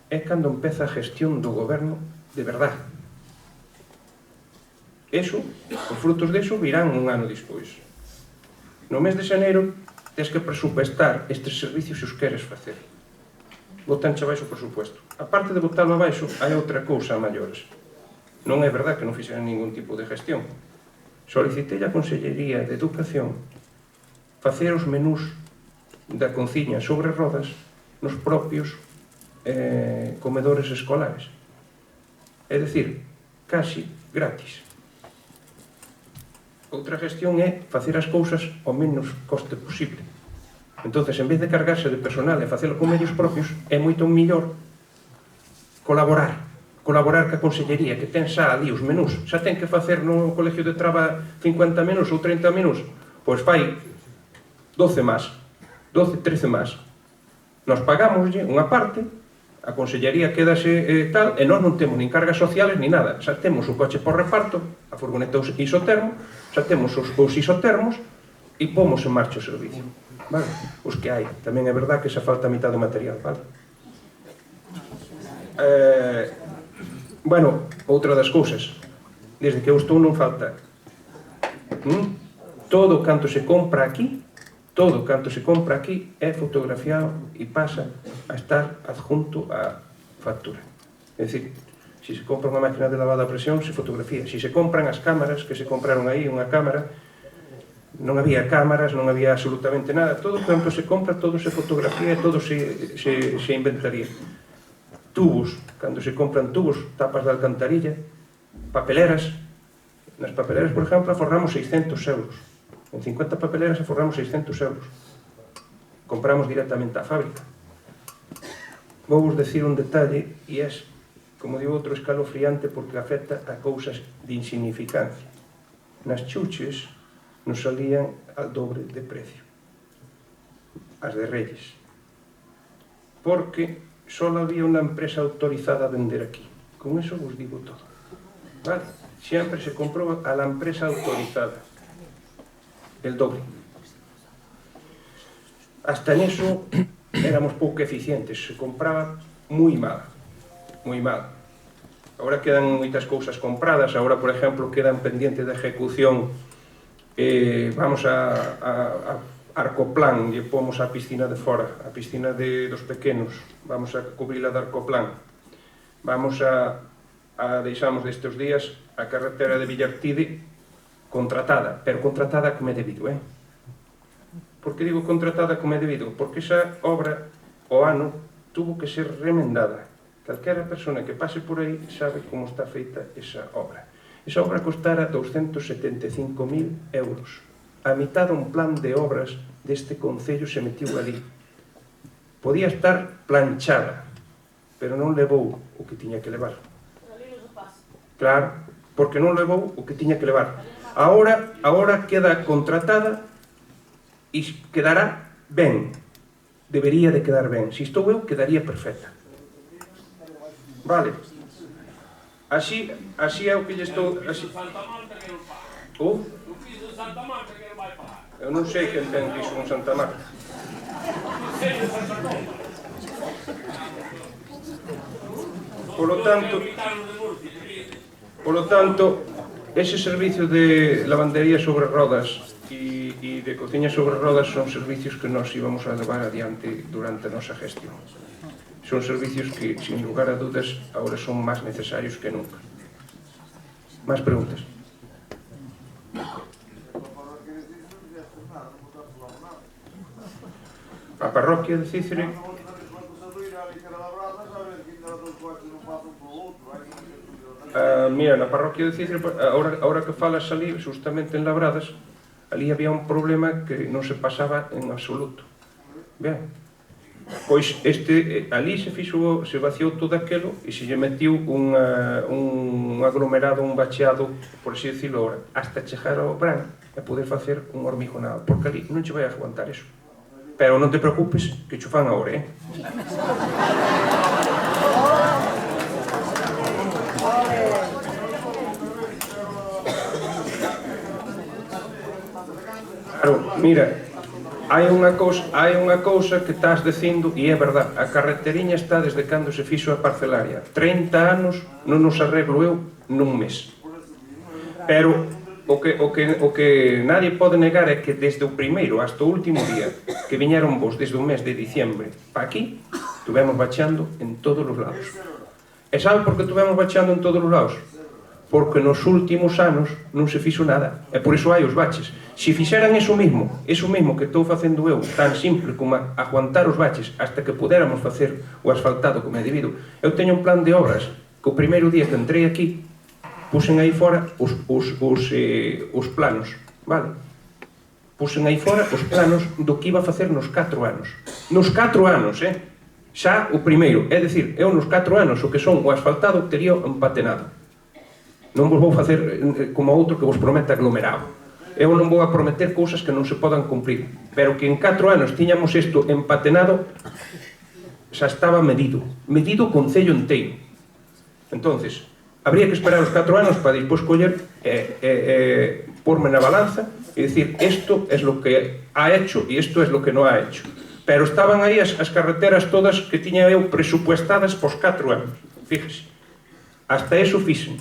É cando empeza a gestión do goberno de verdade. Os frutos deso virán un ano despois. No mes de xaneiro tens que presupuestar estes servicios se os queres facer. Botanche abaixo o presupuesto. A parte de botalo abaixo, hai outra cousa a maiores. Non é verdade que non fixeran ningún tipo de gestión. Solicitei a Consellería de Educación facer os menús da Conciña sobre rodas nos propios comedores escolares. É dicir, casi gratis. Outra gestión é facer as cousas ao menos coste posible. Entonces, en vez de cargarse de personal e facelo con medios propios, é moito mellor colaborar ca Consellería, que ten xa ali os menús. Xa ten que facer no colegio de Traba 50 menús ou 30 menús, pois fai 12 más, 12, 13 más. Nos pagámoslle unha parte, a Consellería quedase tal, e nós non temos nin cargas sociales ni nada. Xa temos o coche por reparto, a furgoneta isotermo, xa temos os isotermos e pomos en marcha o servicio. Vale? Os que hai. Tamén é verdad que xa falta a mitad do material, vale? Bueno, outra das cousas. Desde que eu estou non falta. Todo canto se compra aquí é fotografiado e pasa a estar adjunto á factura. É dicir, se se compra unha máquina de lavado a presión, se fotografía. Se se compran as cámaras, que se compraron aí unha cámara Non había cámaras, non había absolutamente nada. Todo cuanto se compra, todo se fotografía, todo se inventaría. Tubos, cando se compran tubos, tapas de alcantarilla, papeleras. Nas papeleras, por exemplo, aforramos 600 euros. En 50 papeleras aforramos 600 euros. Compramos directamente á fábrica. Vou vos decir un detalle, e é, como digo, outro escalofriante porque afecta a cousas de insignificancia. Nas chuches nos salían al dobre de precio. As de Reyes. Porque só había unha empresa autorizada a vender aquí. Con eso vos digo todo. Vale? Sempre se comprou a la empresa autorizada. El doble. Hasta en eso éramos pouco eficientes. Se compraba moi mal. Moi mal. Ahora quedan moitas cousas compradas. Ahora, por exemplo, quedan pendientes de ejecución. Vamos a Arcoplan, lle pomos a piscina de fora, a piscina dos pequenos, vamos a cubrila de Arcoplan. Vamos deixamos destes días a carretera de Villartide contratada, pero contratada como é debido, Por que digo contratada como é debido? Porque esa obra, o ano, tuvo que ser remendada. Calquera persona que pase por aí sabe como está feita esa obra. Esa obra costara 275.000 euros. A mitad un plan de obras deste concello se metiu ali. Podía estar planchada, pero non levou o que tiña que levar. Claro, porque non levou o que tiña que levar. Ahora queda contratada e quedará ben. Debería de quedar ben. Se estou eu, quedaría perfecta. Vale. Así é o que lle estou... Santa Marta que non paga. Oh? O piso de Santa Marta que non vai pagar. Eu non sei quen ten piso con Santa Marta. Sei de Santa Marta. Polo tanto, ese servicio de lavandería sobre rodas e de cociña sobre rodas son servicios que nos íbamos a levar adiante durante a nosa gestión. Son servicios que, sin lugar a dudas, ahora son máis necesarios que nunca. Más preguntas? A parroquia de Cícere... Mira, na parroquia de Cícere, ahora que falas ali, justamente en Labradas, ali había un problema que non se pasaba en absoluto. Ben, pois ali se vaciou todo aquilo e se lle metiu un aglomerado, un bacheado, por así decirlo ahora, hasta chegar ao Bran e poder facer un hormigonado, porque ali non che vai a aguantar eso. Pero non te preocupes, que cho fan agora, Claro, mira, hai unha cousa que estás dicindo e é verdad, a carreteriña está desde cando se fixo a parcelaria. 30 anos non nos arreglo eu nun mes. Pero o que nadie pode negar é que desde o primeiro hasta o último día que viñeron vos desde o mes de diciembre para aquí, tuvemos bacheando en todos os lados. E sabe por que tuvemos bacheando en todos os lados? Porque nos últimos anos non se fixo nada, e por iso hai os baches. Se fixeran eso mismo que estou facendo eu, tan simple como aguantar os baches hasta que pudéramos facer o asfaltado como é debido, eu teño un plan de obras que o primeiro día que entrei aquí puxen aí fora os planos, vale? Puxen aí fora os planos do que iba a facer nos 4 anos. Nos 4 anos, xa o primeiro, é dicir, eu nos 4 anos o que son o asfaltado tería empatenado. Non vos vou facer como outro que vos promete aglomerado. Eu non vou a prometer cousas que non se podan cumprir, pero que en 4 anos tiñamos isto empatenado, xa estaba medido o concello inteiro. Entonces, habría que esperar os 4 anos para despois coller porme na balanza e dicir, isto é lo que ha hecho e isto é lo que non ha hecho. Pero estaban aí as carreteras todas que tiña eu presupuestadas pos 4 anos. Fíjese, hasta eso fixen.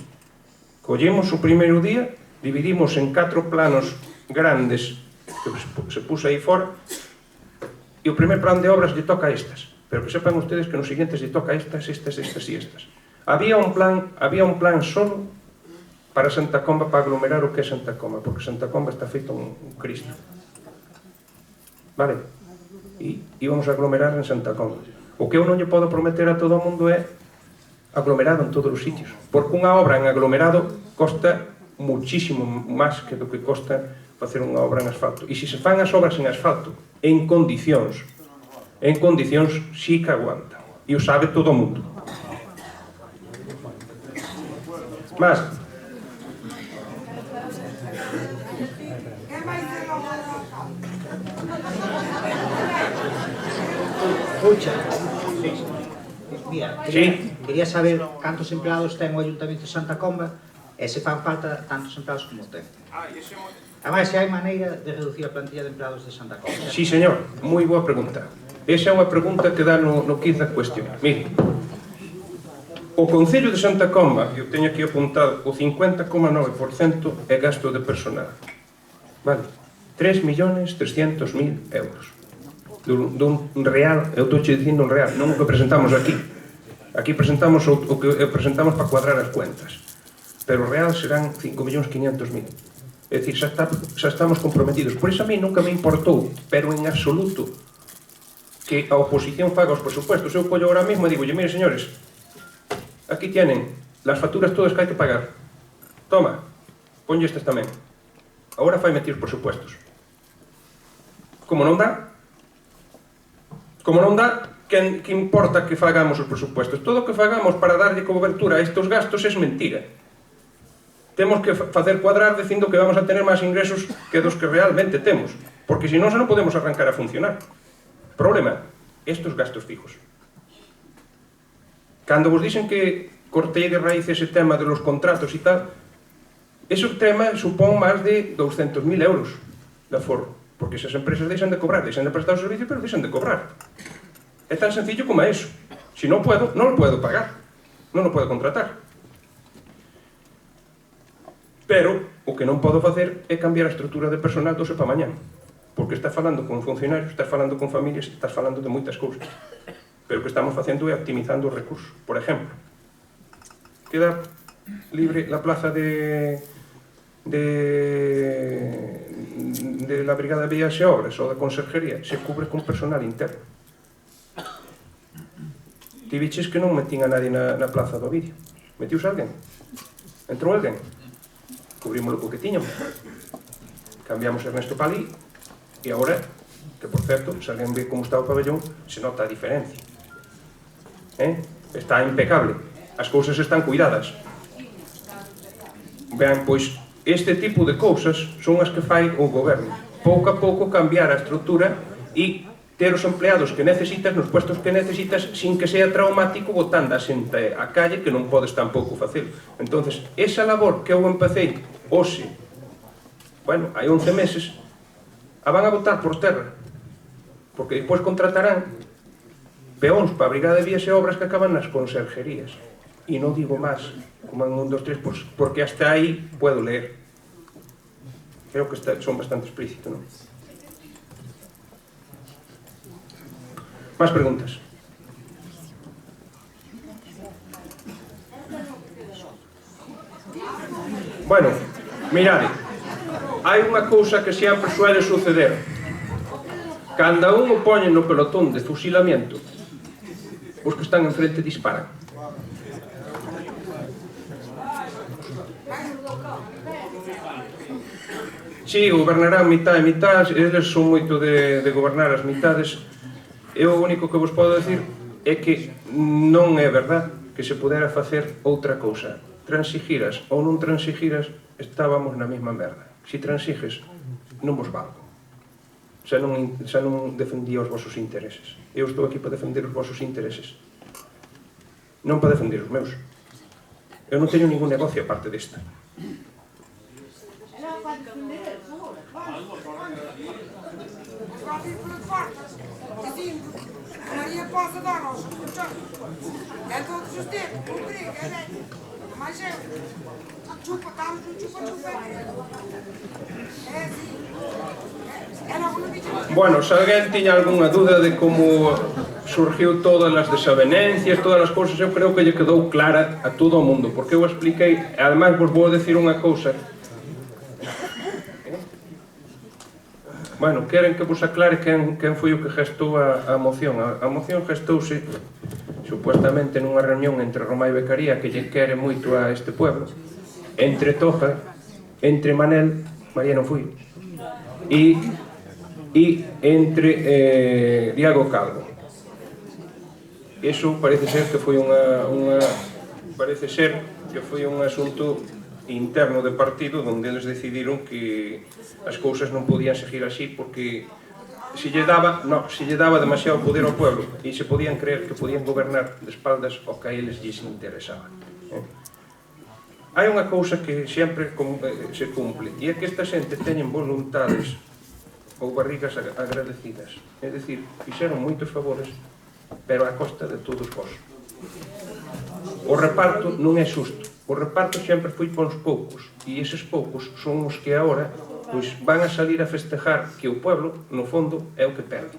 Collemos o primeiro día, dividimos en 4 planos grandes que se puso aí fora e o primer plan de obras lle toca a estas, pero que sepan ustedes que nos siguientes lle toca a estas e estas. Había un plan solo para Santa Comba, para aglomerar o que é Santa Comba, porque Santa Comba está feito un Cristo. Vale? E íbamos a aglomerar en Santa Comba. O que eu non lle podo prometer a todo o mundo é aglomerado en todos os sitios, porque unha obra en aglomerado costa muchísimo máis que do que costa facer unha obra en asfalto. E se se fan as obras en asfalto en condicións sí que aguanta. E o sabe todo o mundo. Mas Pucha, mira, sí. Quería saber cantos empleados ten o Ayuntamento de Santa Comba e se fan falta tantos empleados como ten. Ademais, se hai maneira de reducir a plantilla de empleados de Santa Comba. Sí, señor, moi boa pregunta. Esa é unha pregunta que dá no quiz da cuestión. Mire, o Concello de Santa Comba, eu teño aquí apuntado, o 50,9% é gasto de personal. Vale? 3.300.000 euros. Dun real, eu estou che dicindo un real, non o que presentamos aquí. Aquí presentamos o que presentamos para cuadrar as cuentas. Pero o real serán 5.500.000. É dicir, xa estamos comprometidos. Por iso a mí nunca me importou, pero en absoluto, que a oposición faga os presupuestos. Eu collo ahora mismo e digo, mire, señores, aquí tienen las facturas todas que hai que pagar. Toma, ponlle estas tamén. Agora fai meter os presupuestos. Como non dá, que importa que fagamos os presupuestos? Todo o que fagamos para darlle cobertura a estes gastos é mentira. Temos que facer cuadrar dicindo que vamos a tener máis ingresos que dos que realmente temos, porque senón xa non podemos arrancar a funcionar. Problema, estes gastos fijos. Cando vos dicen que cortei de raíz ese tema de los contratos e tal, ese tema supón máis de 200.000 euros de aforro. Porque se as empresas deixan de cobrar, deixan de prestar o servicio, pero deixan de cobrar. É tan sencillo como eso. Se non puedo, non o puedo pagar. Non o puedo contratar. Pero o que non podo facer é cambiar a estrutura de personal do para mañán. Porque estás falando con funcionarios, estás falando con familias, estás falando de moitas cousas. Pero o que estamos facendo é optimizando os recursos. Por exemplo, queda libre la plaza de la Brigada de Vías e Obras ou da Conserjería, se cubre con personal interno. Ti viches que non metín a nadie na plaza do Ovidio. Metiuse alguén? Entrou alguén? Cubrímoslo co que tiñamos. Cambiamos Ernesto Palí e agora, que por certo, se alguén ve como está o pabellón, se nota a diferencia. Está impecable. As cousas están cuidadas. Vean, pois, este tipo de cousas son as que fai o goberno. Pouco a pouco cambiar a estrutura e ter os empleados que necesitas nos puestos que necesitas sin que sea traumático botando a xente a calle que non podes tampouco facelo. Entonces, esa labor que eu empecé hoxe, bueno, hai 11 meses, a van a botar por terra. Porque despois contratarán peóns para a Brigada de Vías e Obras que acaban nas conserjerías. E non digo máis, como en 1, 2, 3, porque hasta aí puedo leer. Creo que son bastante explícito, non? Más preguntas. Bueno, mirade, hai unha cousa que sempre suele suceder. Cando un o poñen no pelotón de fusilamiento, os que están enfrente disparan. Si, gobernarán mitad e mitad, eles son moito de gobernar as mitades. Eu o único que vos podo decir é que non é verdad que se pudera facer outra cousa. Transigiras ou non transigiras, estábamos na mesma merda. Se transiges, non vos valgo. Xa non defendía os vosos intereses. Eu estou aquí para defender os vosos intereses. Non para defender os meus. Eu non teño ningún negocio aparte desta. Maria posa dar aos é todos os tempos, obriga, é mas é chupa, estamos no chupa é assim. Bueno, se alguén tiña algunha dúda de como surgiu todas as desavenencias, todas as cousas, eu creo que lle quedou clara a todo o mundo, porque eu expliquei, ademais vos vou decir unha cousa. Bueno, queren que vos aclare quen foi o que gestou a moción. A moción gestouse supuestamente nunha reunión entre Roma e Becaría, que lle quere moito a este pueblo, entre Toja, entre Manel, María non foi, e entre Diago Calvo. Iso parece ser que foi un asunto interno de partido onde eles decidiron que as cousas non podían seguir así porque se lle daba demasiado poder ao pueblo e se podían creer que podían gobernar de espaldas ao que a eles lles interesaba. Hai unha cousa que sempre se cumple e é que esta xente teñen voluntades ou barrigas agradecidas, é dicir, fixeron moitos favores pero a costa de todos vós. O reparto non é xusto, o reparto sempre foi para uns poucos e eses poucos son os que agora pois van a salir a festejar que o pueblo, no fondo, é o que perde.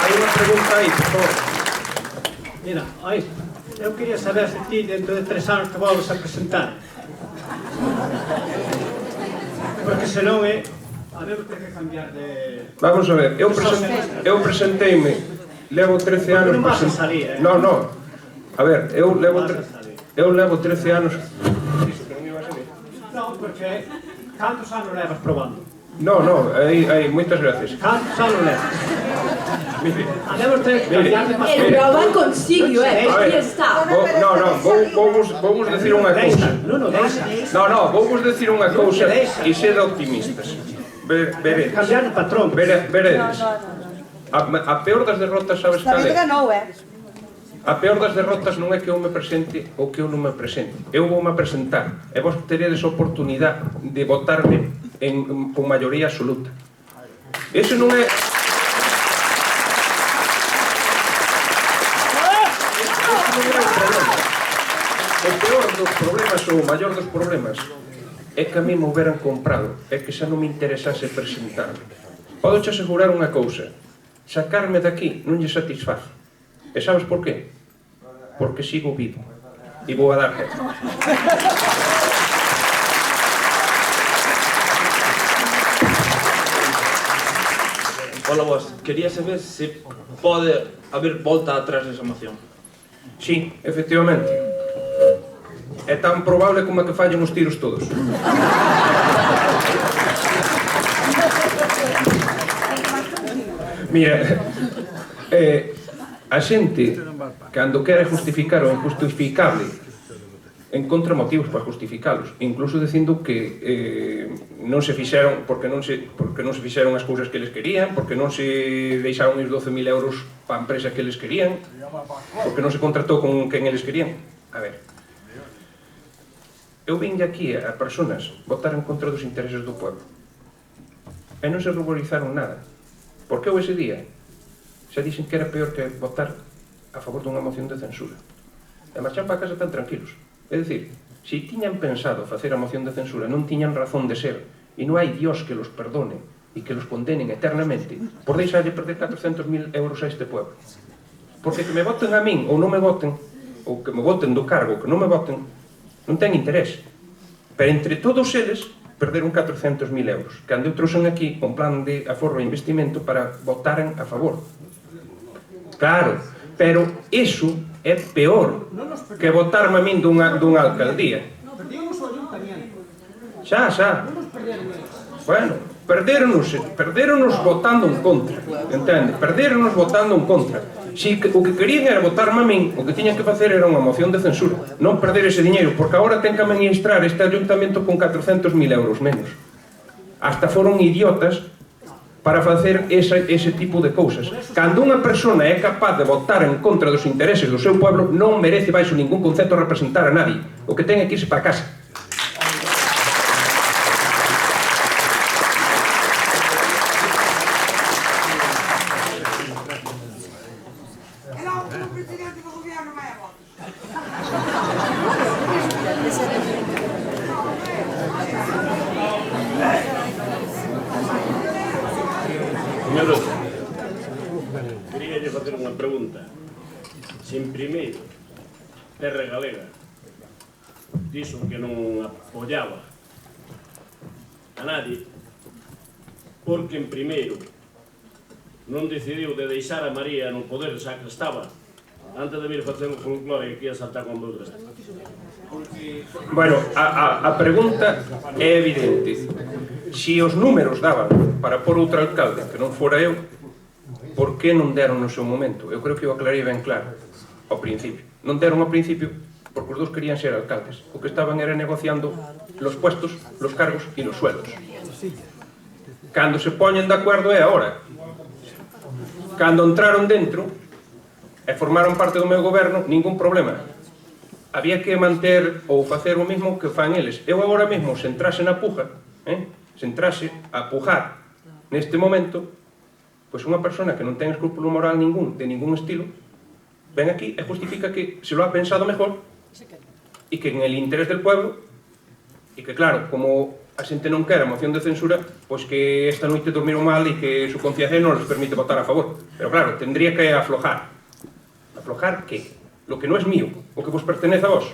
Hai unha pregunta aí, por favor. Mira, eu quería saber se ti dentro de 3 anos te volves a presentar. Porque senón habemos que cambiar de... Vamos a ver, eu presenteime, levo 13 anos... Non vas a salir, No. A ver, eu levo 13 anos... Non, porque cantos anos levas probando? No, hai moitas gracias. Cantos anos levas? Habemos que cambiar de paso. El proba consigo, aquí está. Vamos decir unha cousa. Non, Vamos decir unha cousa e sede optimistas. Veredes. cambiar de patrón. Veredes. A peor das derrotas, sabes cal é? A peor das derrotas non é que eu me presente ou que eu non me presente. Eu vou me presentar e vos teredes a oportunidade de votarme con maioría absoluta. Eso non é... O peor dos problemas ou o maior dos problemas é que a mí me houberan comprado, é que xa non me interesase presentarme. Podo che asegurar unha cousa, sacarme daqui non lle satisface. E sabes por qué? Porque sigo vivo e vou a dar guerra. Ola vos, quería saber se pode haber volta atrás desa moción. Sí, efectivamente. É tan probable como que fallen os tiros todos. Mira, a xente, cando quere justificar o injustificable, encontra motivos para justificalos, incluso dicindo que non se fixeron porque non se fixeron as cousas que eles querían, porque non se deixaron os 12.000 euros para a empresa que eles querían, porque non se contratou con quen eles querían. A ver, eu vim aquí a personas votar en contra dos intereses do pueblo e non se ruborizaron nada, porque eu ese día xa dixen que era peor que votar a favor dunha moción de censura e marchan para casa tan tranquilos. É dicir, se tiñan pensado facer a moción de censura non tiñan razón de ser e non hai Dios que los perdone e que los condenen eternamente por deixarlle perder 400.000 euros a este pueblo, porque que me voten a min ou non me voten, ou que me voten do cargo ou que non me voten, non ten interés, pero entre todos eles perderon 400.000 euros cando eu trouxen aquí un plan de aforro e investimento para votaren a favor. Claro, pero iso é peor que votarme a min dunha alcaldía. Xa. Bueno, perderonos votando en contra, entende? Perderonos votando en contra. Si o que querían era votarme a min, o que tiñan que facer era unha moción de censura, non perder ese diñeiro, porque agora ten que administrar este ayuntamento con 400.000 euros menos. Hasta foron idiotas para facer ese tipo de cousas. Cando unha persona é capaz de votar en contra dos intereses do seu pueblo, non merece baixo ningún concepto representar a nadie. O que ten é que irse para casa. Señor, quería facer unha pregunta. Se en primeiro Terra Galega dixo que non apoiaba a nadie, porque en primeiro non decidiu de deixar a María no poder xa que estaba antes de vir facer o folclore aquí a saltar con Boudres. Bueno, a pregunta é evidente. Si os números daban para pôr outro alcalde que non fora eu, por que non deron no seu momento? Eu creo que o aclarei ben claro ao principio. Non deron ao principio porque os dous querían ser alcaldes. O que estaban era negociando los puestos, los cargos e los sueldos. Cando se poñen de acordo é agora. Cando entraron dentro e formaron parte do meu goberno, ningún problema. Había que manter ou facer o mesmo que fan eles. Eu agora mesmo, se entrase na puja, se entrase a pujar neste momento, pois unha persona que non ten escrúpulo moral ningún, de ningún estilo, ven aquí e justifica que se lo ha pensado mejor e que en el interés del pueblo, e que claro, como a xente non quere a moción de censura, pois que esta noite dormiron mal e que su conciencia non les permite votar a favor. Pero claro, tendría que aflojar. ¿Aflojar qué? Lo que no es mío, o que vos pertenece a vos.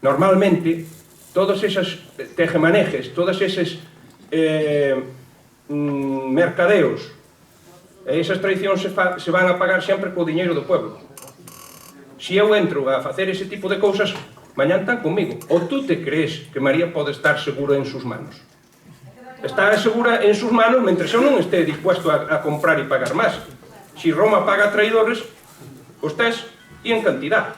Normalmente, todos esos tejemanejes, todos esos mercadeos, esas traicións se van a pagar sempre co diñeiro do pueblo. Se eu entro a facer ese tipo de cousas, mañán están comigo. Ou tú te crees que María pode estar segura en sus manos? Está segura en sus manos mentre eu non este dispuesto a comprar e pagar máis. Si Roma paga traidores, os tes e en cantidad.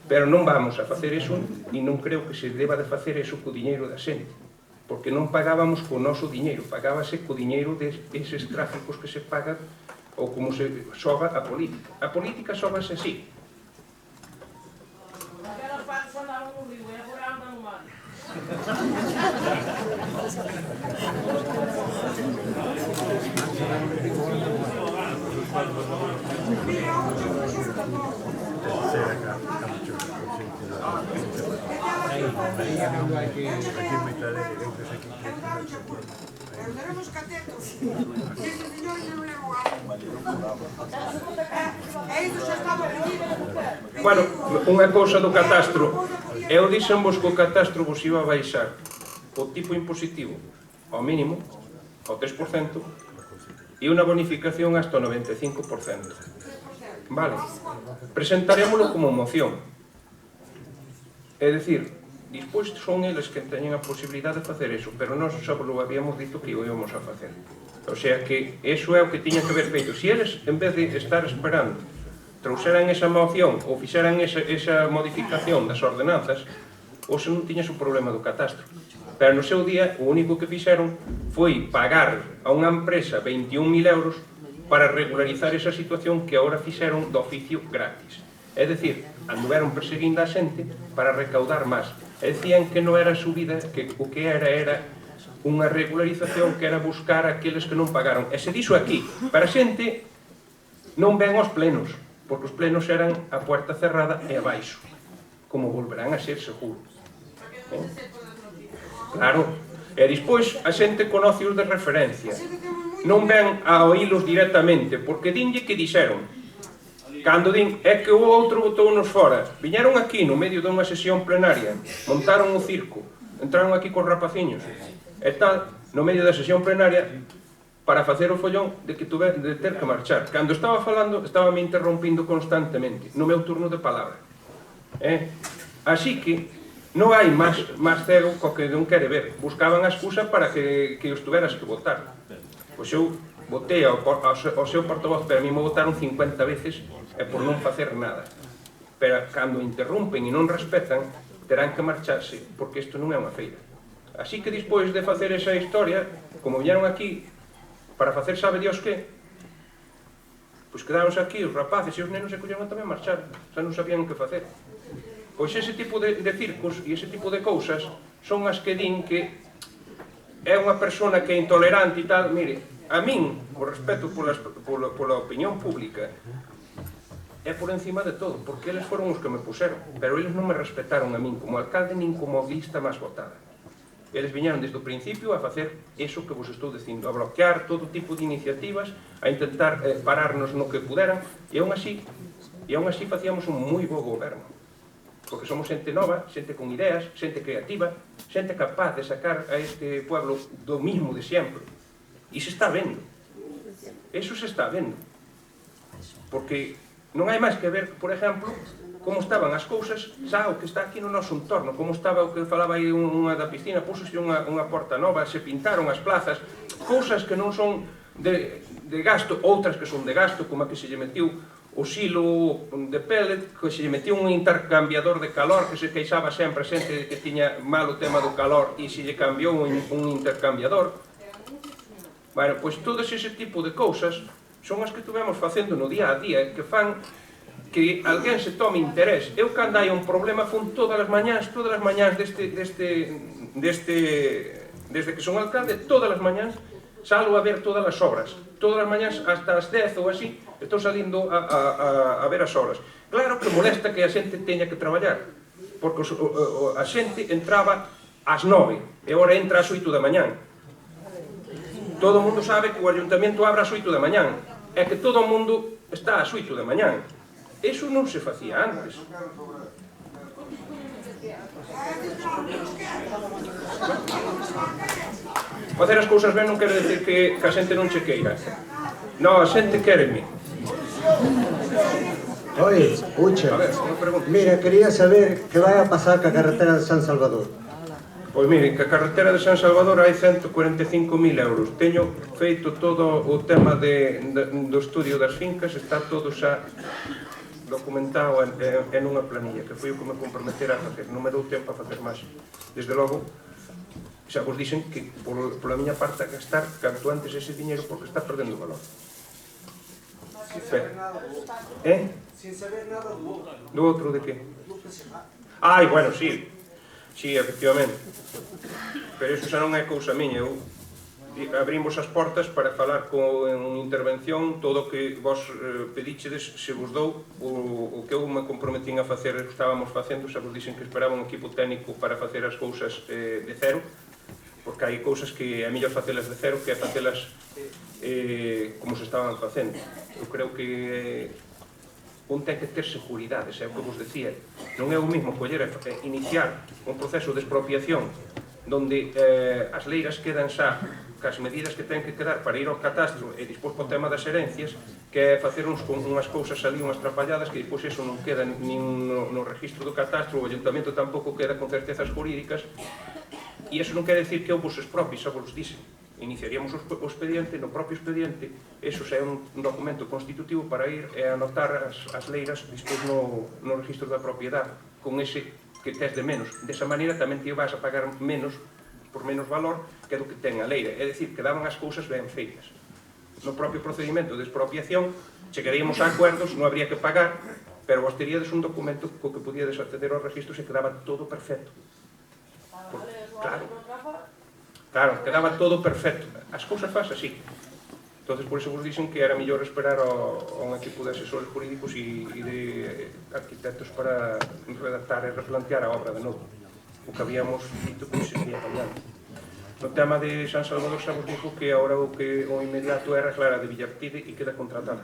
Pero non vamos a facer eso e non creo que se deba de facer eso co diñeiro da xente, porque non pagábamos co noso diñeiro, pagábase co diñeiro deses tráficos que se pagan ou como se xoga a política. A política xogase así. Aquelas partes andaban no río e agora andan no mar. Tenemos catetos. Ese señor non levou algo. E iso xa estaba pedido. Bueno, unha cousa do catastro. Eu dixenvos que o catastro vos iba a baixar o tipo impositivo ao mínimo, ao 3%, e unha bonificación hasta o 95%. Vale. Presentarémoslo como moción. É dicir, despois son eles que teñen a posibilidade de facer eso, pero nós xa lo habíamos dito que o íbamos a facer. O sea que eso é o que tiña que haber feito. Se eles, en vez de estar esperando, trouxeran esa moción ou fixeran esa modificación das ordenanzas, ou se non tiña o problema do catastro. Pero no seu día, o único que fixeron foi pagar a unha empresa 21.000 euros para regularizar esa situación que agora fixeron do oficio gratis. É dicir, anduveron perseguindo a xente para recaudar máis. E decían que non era subida, que o que era unha regularización, que era buscar aqueles que non pagaron. E se dixo aquí, para a xente non ven aos plenos, porque os plenos eran a puerta cerrada e abaixo, como volverán a ser seguro. Claro, e despois a xente conoce os de referencia, non ven a oílos directamente, porque dinlle que dixeron. Cando din, é que o outro botounos fora, viñeron aquí no medio dunha sesión plenaria, montaron o circo, entraron aquí cos rapaciños, e tal, no medio da sesión plenaria, para facer o follón de ter que marchar. Cando estaba falando, estaba me interrompindo constantemente, no meu turno de palabra. Así que, non hai máis cego co que non quere ver. Buscaban a excusa para que os tuveras que votar. Pois eu votei ao seu portavoz, pero a mí me votaron 50 veces e por non facer nada. Pero cando interrompen e non respetan, terán que marcharse, porque isto non é unha feira. Así que despois de facer esa historia, como viñeron aquí para facer sabe Dios que, pois quedáronse aquí os rapaces e os nenos e colleron tamén marchar, xa non sabían o que facer. Pois ese tipo de circos e ese tipo de cousas son as que din que é unha persona que é intolerante e tal. Mire, a min, o respeto pola opinión pública é por encima de todo, porque eles foron os que me puseron, pero eles non me respetaron a min como alcalde nin como lista máis votada. Eles viñeron desde o principio a facer iso que vos estou dicindo, a bloquear todo tipo de iniciativas, a intentar pararnos no que puderan, e aún así facíamos un moi bo goberno. Porque somos xente nova, xente con ideas, xente creativa, xente capaz de sacar a este pueblo do mismo de sempre. E se está vendo. Eso se está vendo. Porque non hai máis que ver, por exemplo, como estaban as cousas, xa o que está aquí no noso entorno, como estaba o que falaba aí unha da piscina, púsose unha porta nova, se pintaron as plazas, cousas que non son de gasto, outras que son de gasto, como a que se lle metiu o silo de pellet, que se lle metiu un intercambiador de calor, que se queixaba sempre a xente que tiña mal o tema do calor e se lle cambiou un intercambiador. Bueno, pois todo ese tipo de cousas son as que estuvemos facendo no día a día, que fan que alguén se tome interés. Eu, cando hai un problema, fun todas as mañáns desde que son alcalde, todas as mañáns salgo a ver todas as obras. Todas as mañáns, hasta as 10 ou así, estou salindo a ver as obras. Claro que molesta que a xente teña que traballar, porque a xente entraba ás 9, e agora entra ás 8 da mañán. Todo o mundo sabe que o ayuntamento abre ás 8 da mañán, e que todo o mundo está ás 8 da mañán. Eso non se facía antes. Facer as cousas ben non quere decir que a xente non che queira. Non, a xente quéreme. Oye, Ucha, mira, quería saber que vai a pasar ca carretera de San Salvador. Pois mire, que a carretera de San Salvador hai 145.000 euros. Teño feito todo o tema do estudio das fincas, está todo xa documentado en unha planilla, que foi o que me comprometera a facer. Non me dou tempo a facer máis. Desde logo, xa vos dixen que pola miña parte a gastar canto antes ese diñeiro porque está perdendo valor. Sin saber nada do outro de que? Ai, bueno, sí, efectivamente. Pero iso xa non é cousa miña. Eu abrimos as portas para falar con intervención, todo o que vos pedichedes, se vos dou o que eu me comprometín a facer, estábamos facendo, xa vos dixen que esperaba un equipo técnico para facer as cousas de cero, porque hai cousas que é mellor facelas de cero que é facelas como se estaban facendo. Eu creo que un ten que ter seguridades, é o que vos decía. Non é o mismo coller e iniciar un proceso de expropiación donde as leiras quedan xa cas medidas que ten que quedar para ir ao catastro e despois po tema das herencias, que é facer unhas cousas ali, unhas trapalladas, que despois eso non queda nin no registro do catastro, o ayuntamento tampouco queda con certezas jurídicas, e eso non quere decir que eu vos expropie, xa vos dixen. Iniciaríamos o expediente, no propio expediente, eso xa é un documento constitutivo para ir e anotar as leiras despois no registro da propiedade, con ese que tes de menos. Desa maneira tamén te vas a pagar menos, por menos valor, que do que ten a leira. É dicir, quedaban as cousas ben feitas. No propio procedimento de expropiación, chegaríamos a acuerdos, non habría que pagar, pero vos teríades un documento co que podíades acceder aos registros e quedaba todo perfecto. Claro, quedaba todo perfecto. As cousas faz así. Entón, por iso vos dixen que era mellor esperar a un equipo de asesores jurídicos e de arquitectos para redactar e replantear a obra de novo. O que habíamos dito que se ia fallando. No tema de San Salvador xa vos dixo que agora o inmediato é arreglar a de Villartide e queda contratada.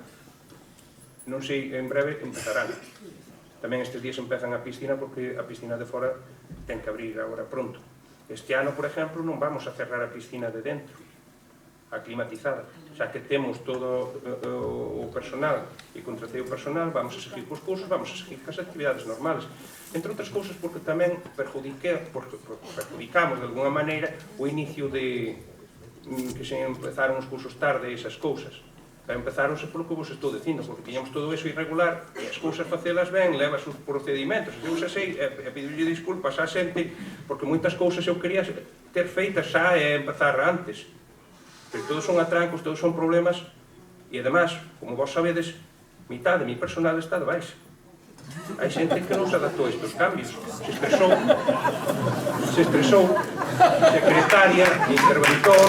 Non sei, en breve empezarán. Tamén estes días empezan a piscina porque a piscina de fora ten que abrir agora pronto. Este ano, por exemplo, non vamos a cerrar a piscina de dentro, a climatizada. Xa que temos todo o personal e contratei o personal, vamos a seguir cos cursos, vamos a seguir cas actividades normales. Entre outras cousas porque tamén perjudicamos de alguna maneira o inicio de que se empezaron os cursos tarde e esas cousas. Empezáronse polo que vos estou dicindo, porque tiñamos todo eso irregular e as cousas facelas ben, leva os procedimentos. Eu xa sei, e pediulle disculpas á xente, porque moitas cousas eu quería ter feitas xa e empezar antes. Pero todos son atrancos, todos son problemas, e además, como vos sabedes, mitad de mi personal está de baixa. Hai xente que non se adaptou a estes cambios, se estresou, secretaria, interventor.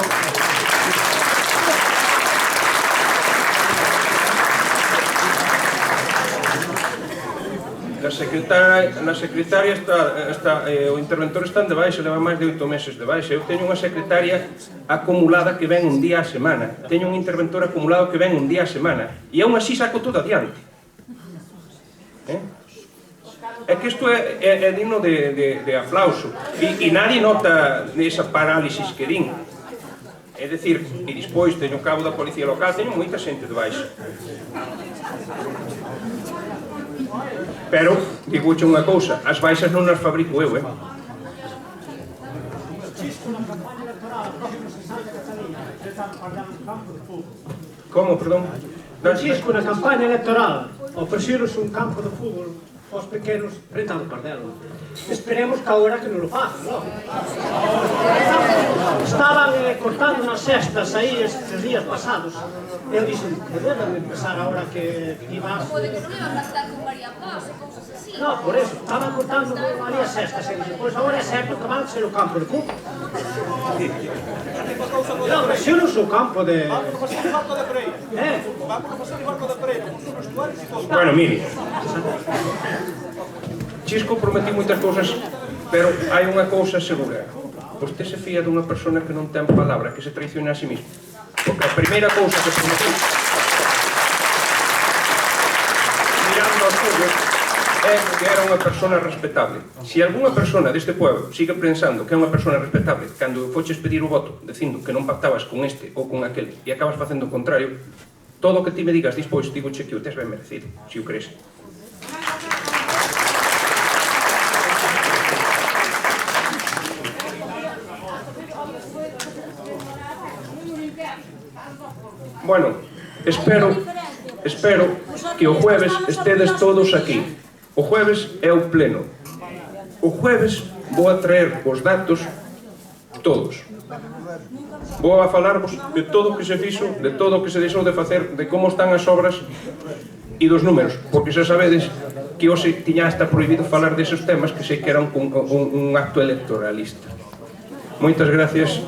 Na secretaria o interventor está de baixa, leva máis de 8 meses de baixa. Eu teño unha secretaria acumulada que ven un día a semana. Teño un interventor acumulado que ven un día a semana. E aún así saco todo adiante. É que isto é digno de aplauso. E nadie nota esa parálisis que din. É dicir, e despois teño cabo da policía local, teño moita xente de baixa. Pero, digo-che unha cousa, as baixas non as fabrico eu, Como, perdón? Francisco, na campaña electoral, ofreceros un campo de fútbol aos pequenos frente ao Pardelo. Esperemos que agora que non lo fagan, non? Estaban cortando nas cestas aí estes días pasados. Eu dixen, deben empezar agora que ibas... Pode que non iban a estar con María Paz e cousas así. Non, por eso, estaban cortando ali as cestas. E depois agora é certo que van ser o campo de fútbol. Non, mas eu non sou campo de... Vamos a pasar o barco de freio. Vamos a pasar o barco de freio, con os vestuarios e todo. Bueno, mire, Chisco prometí moitas cousas, pero hai unha cousa segura. Vostè se fía dunha persona que non ten palabra, que se traiciona a sí mismo. Porque a primeira cousa que prometí, mirando aos ollos, é que era unha persona respetable. Se algunha persona deste pueblo sigue pensando que é unha persona respetable cando foches pedir o voto dicindo que non pactabas con este ou con aquel e acabas facendo o contrario, todo o que ti me digas despois, digoche que o tes ben merecido, se o crees. Bueno, espero que o jueves estedes todos aquí. O jueves é o pleno. O jueves vou a traer os datos todos. Vou a falarvos de todo o que se fixo, de todo o que se deixou de facer, de como están as obras e dos números, porque xa sabedes que hoxe tiña hasta prohibido falar deses temas que sei que era un acto electoralista. Moitas gracias.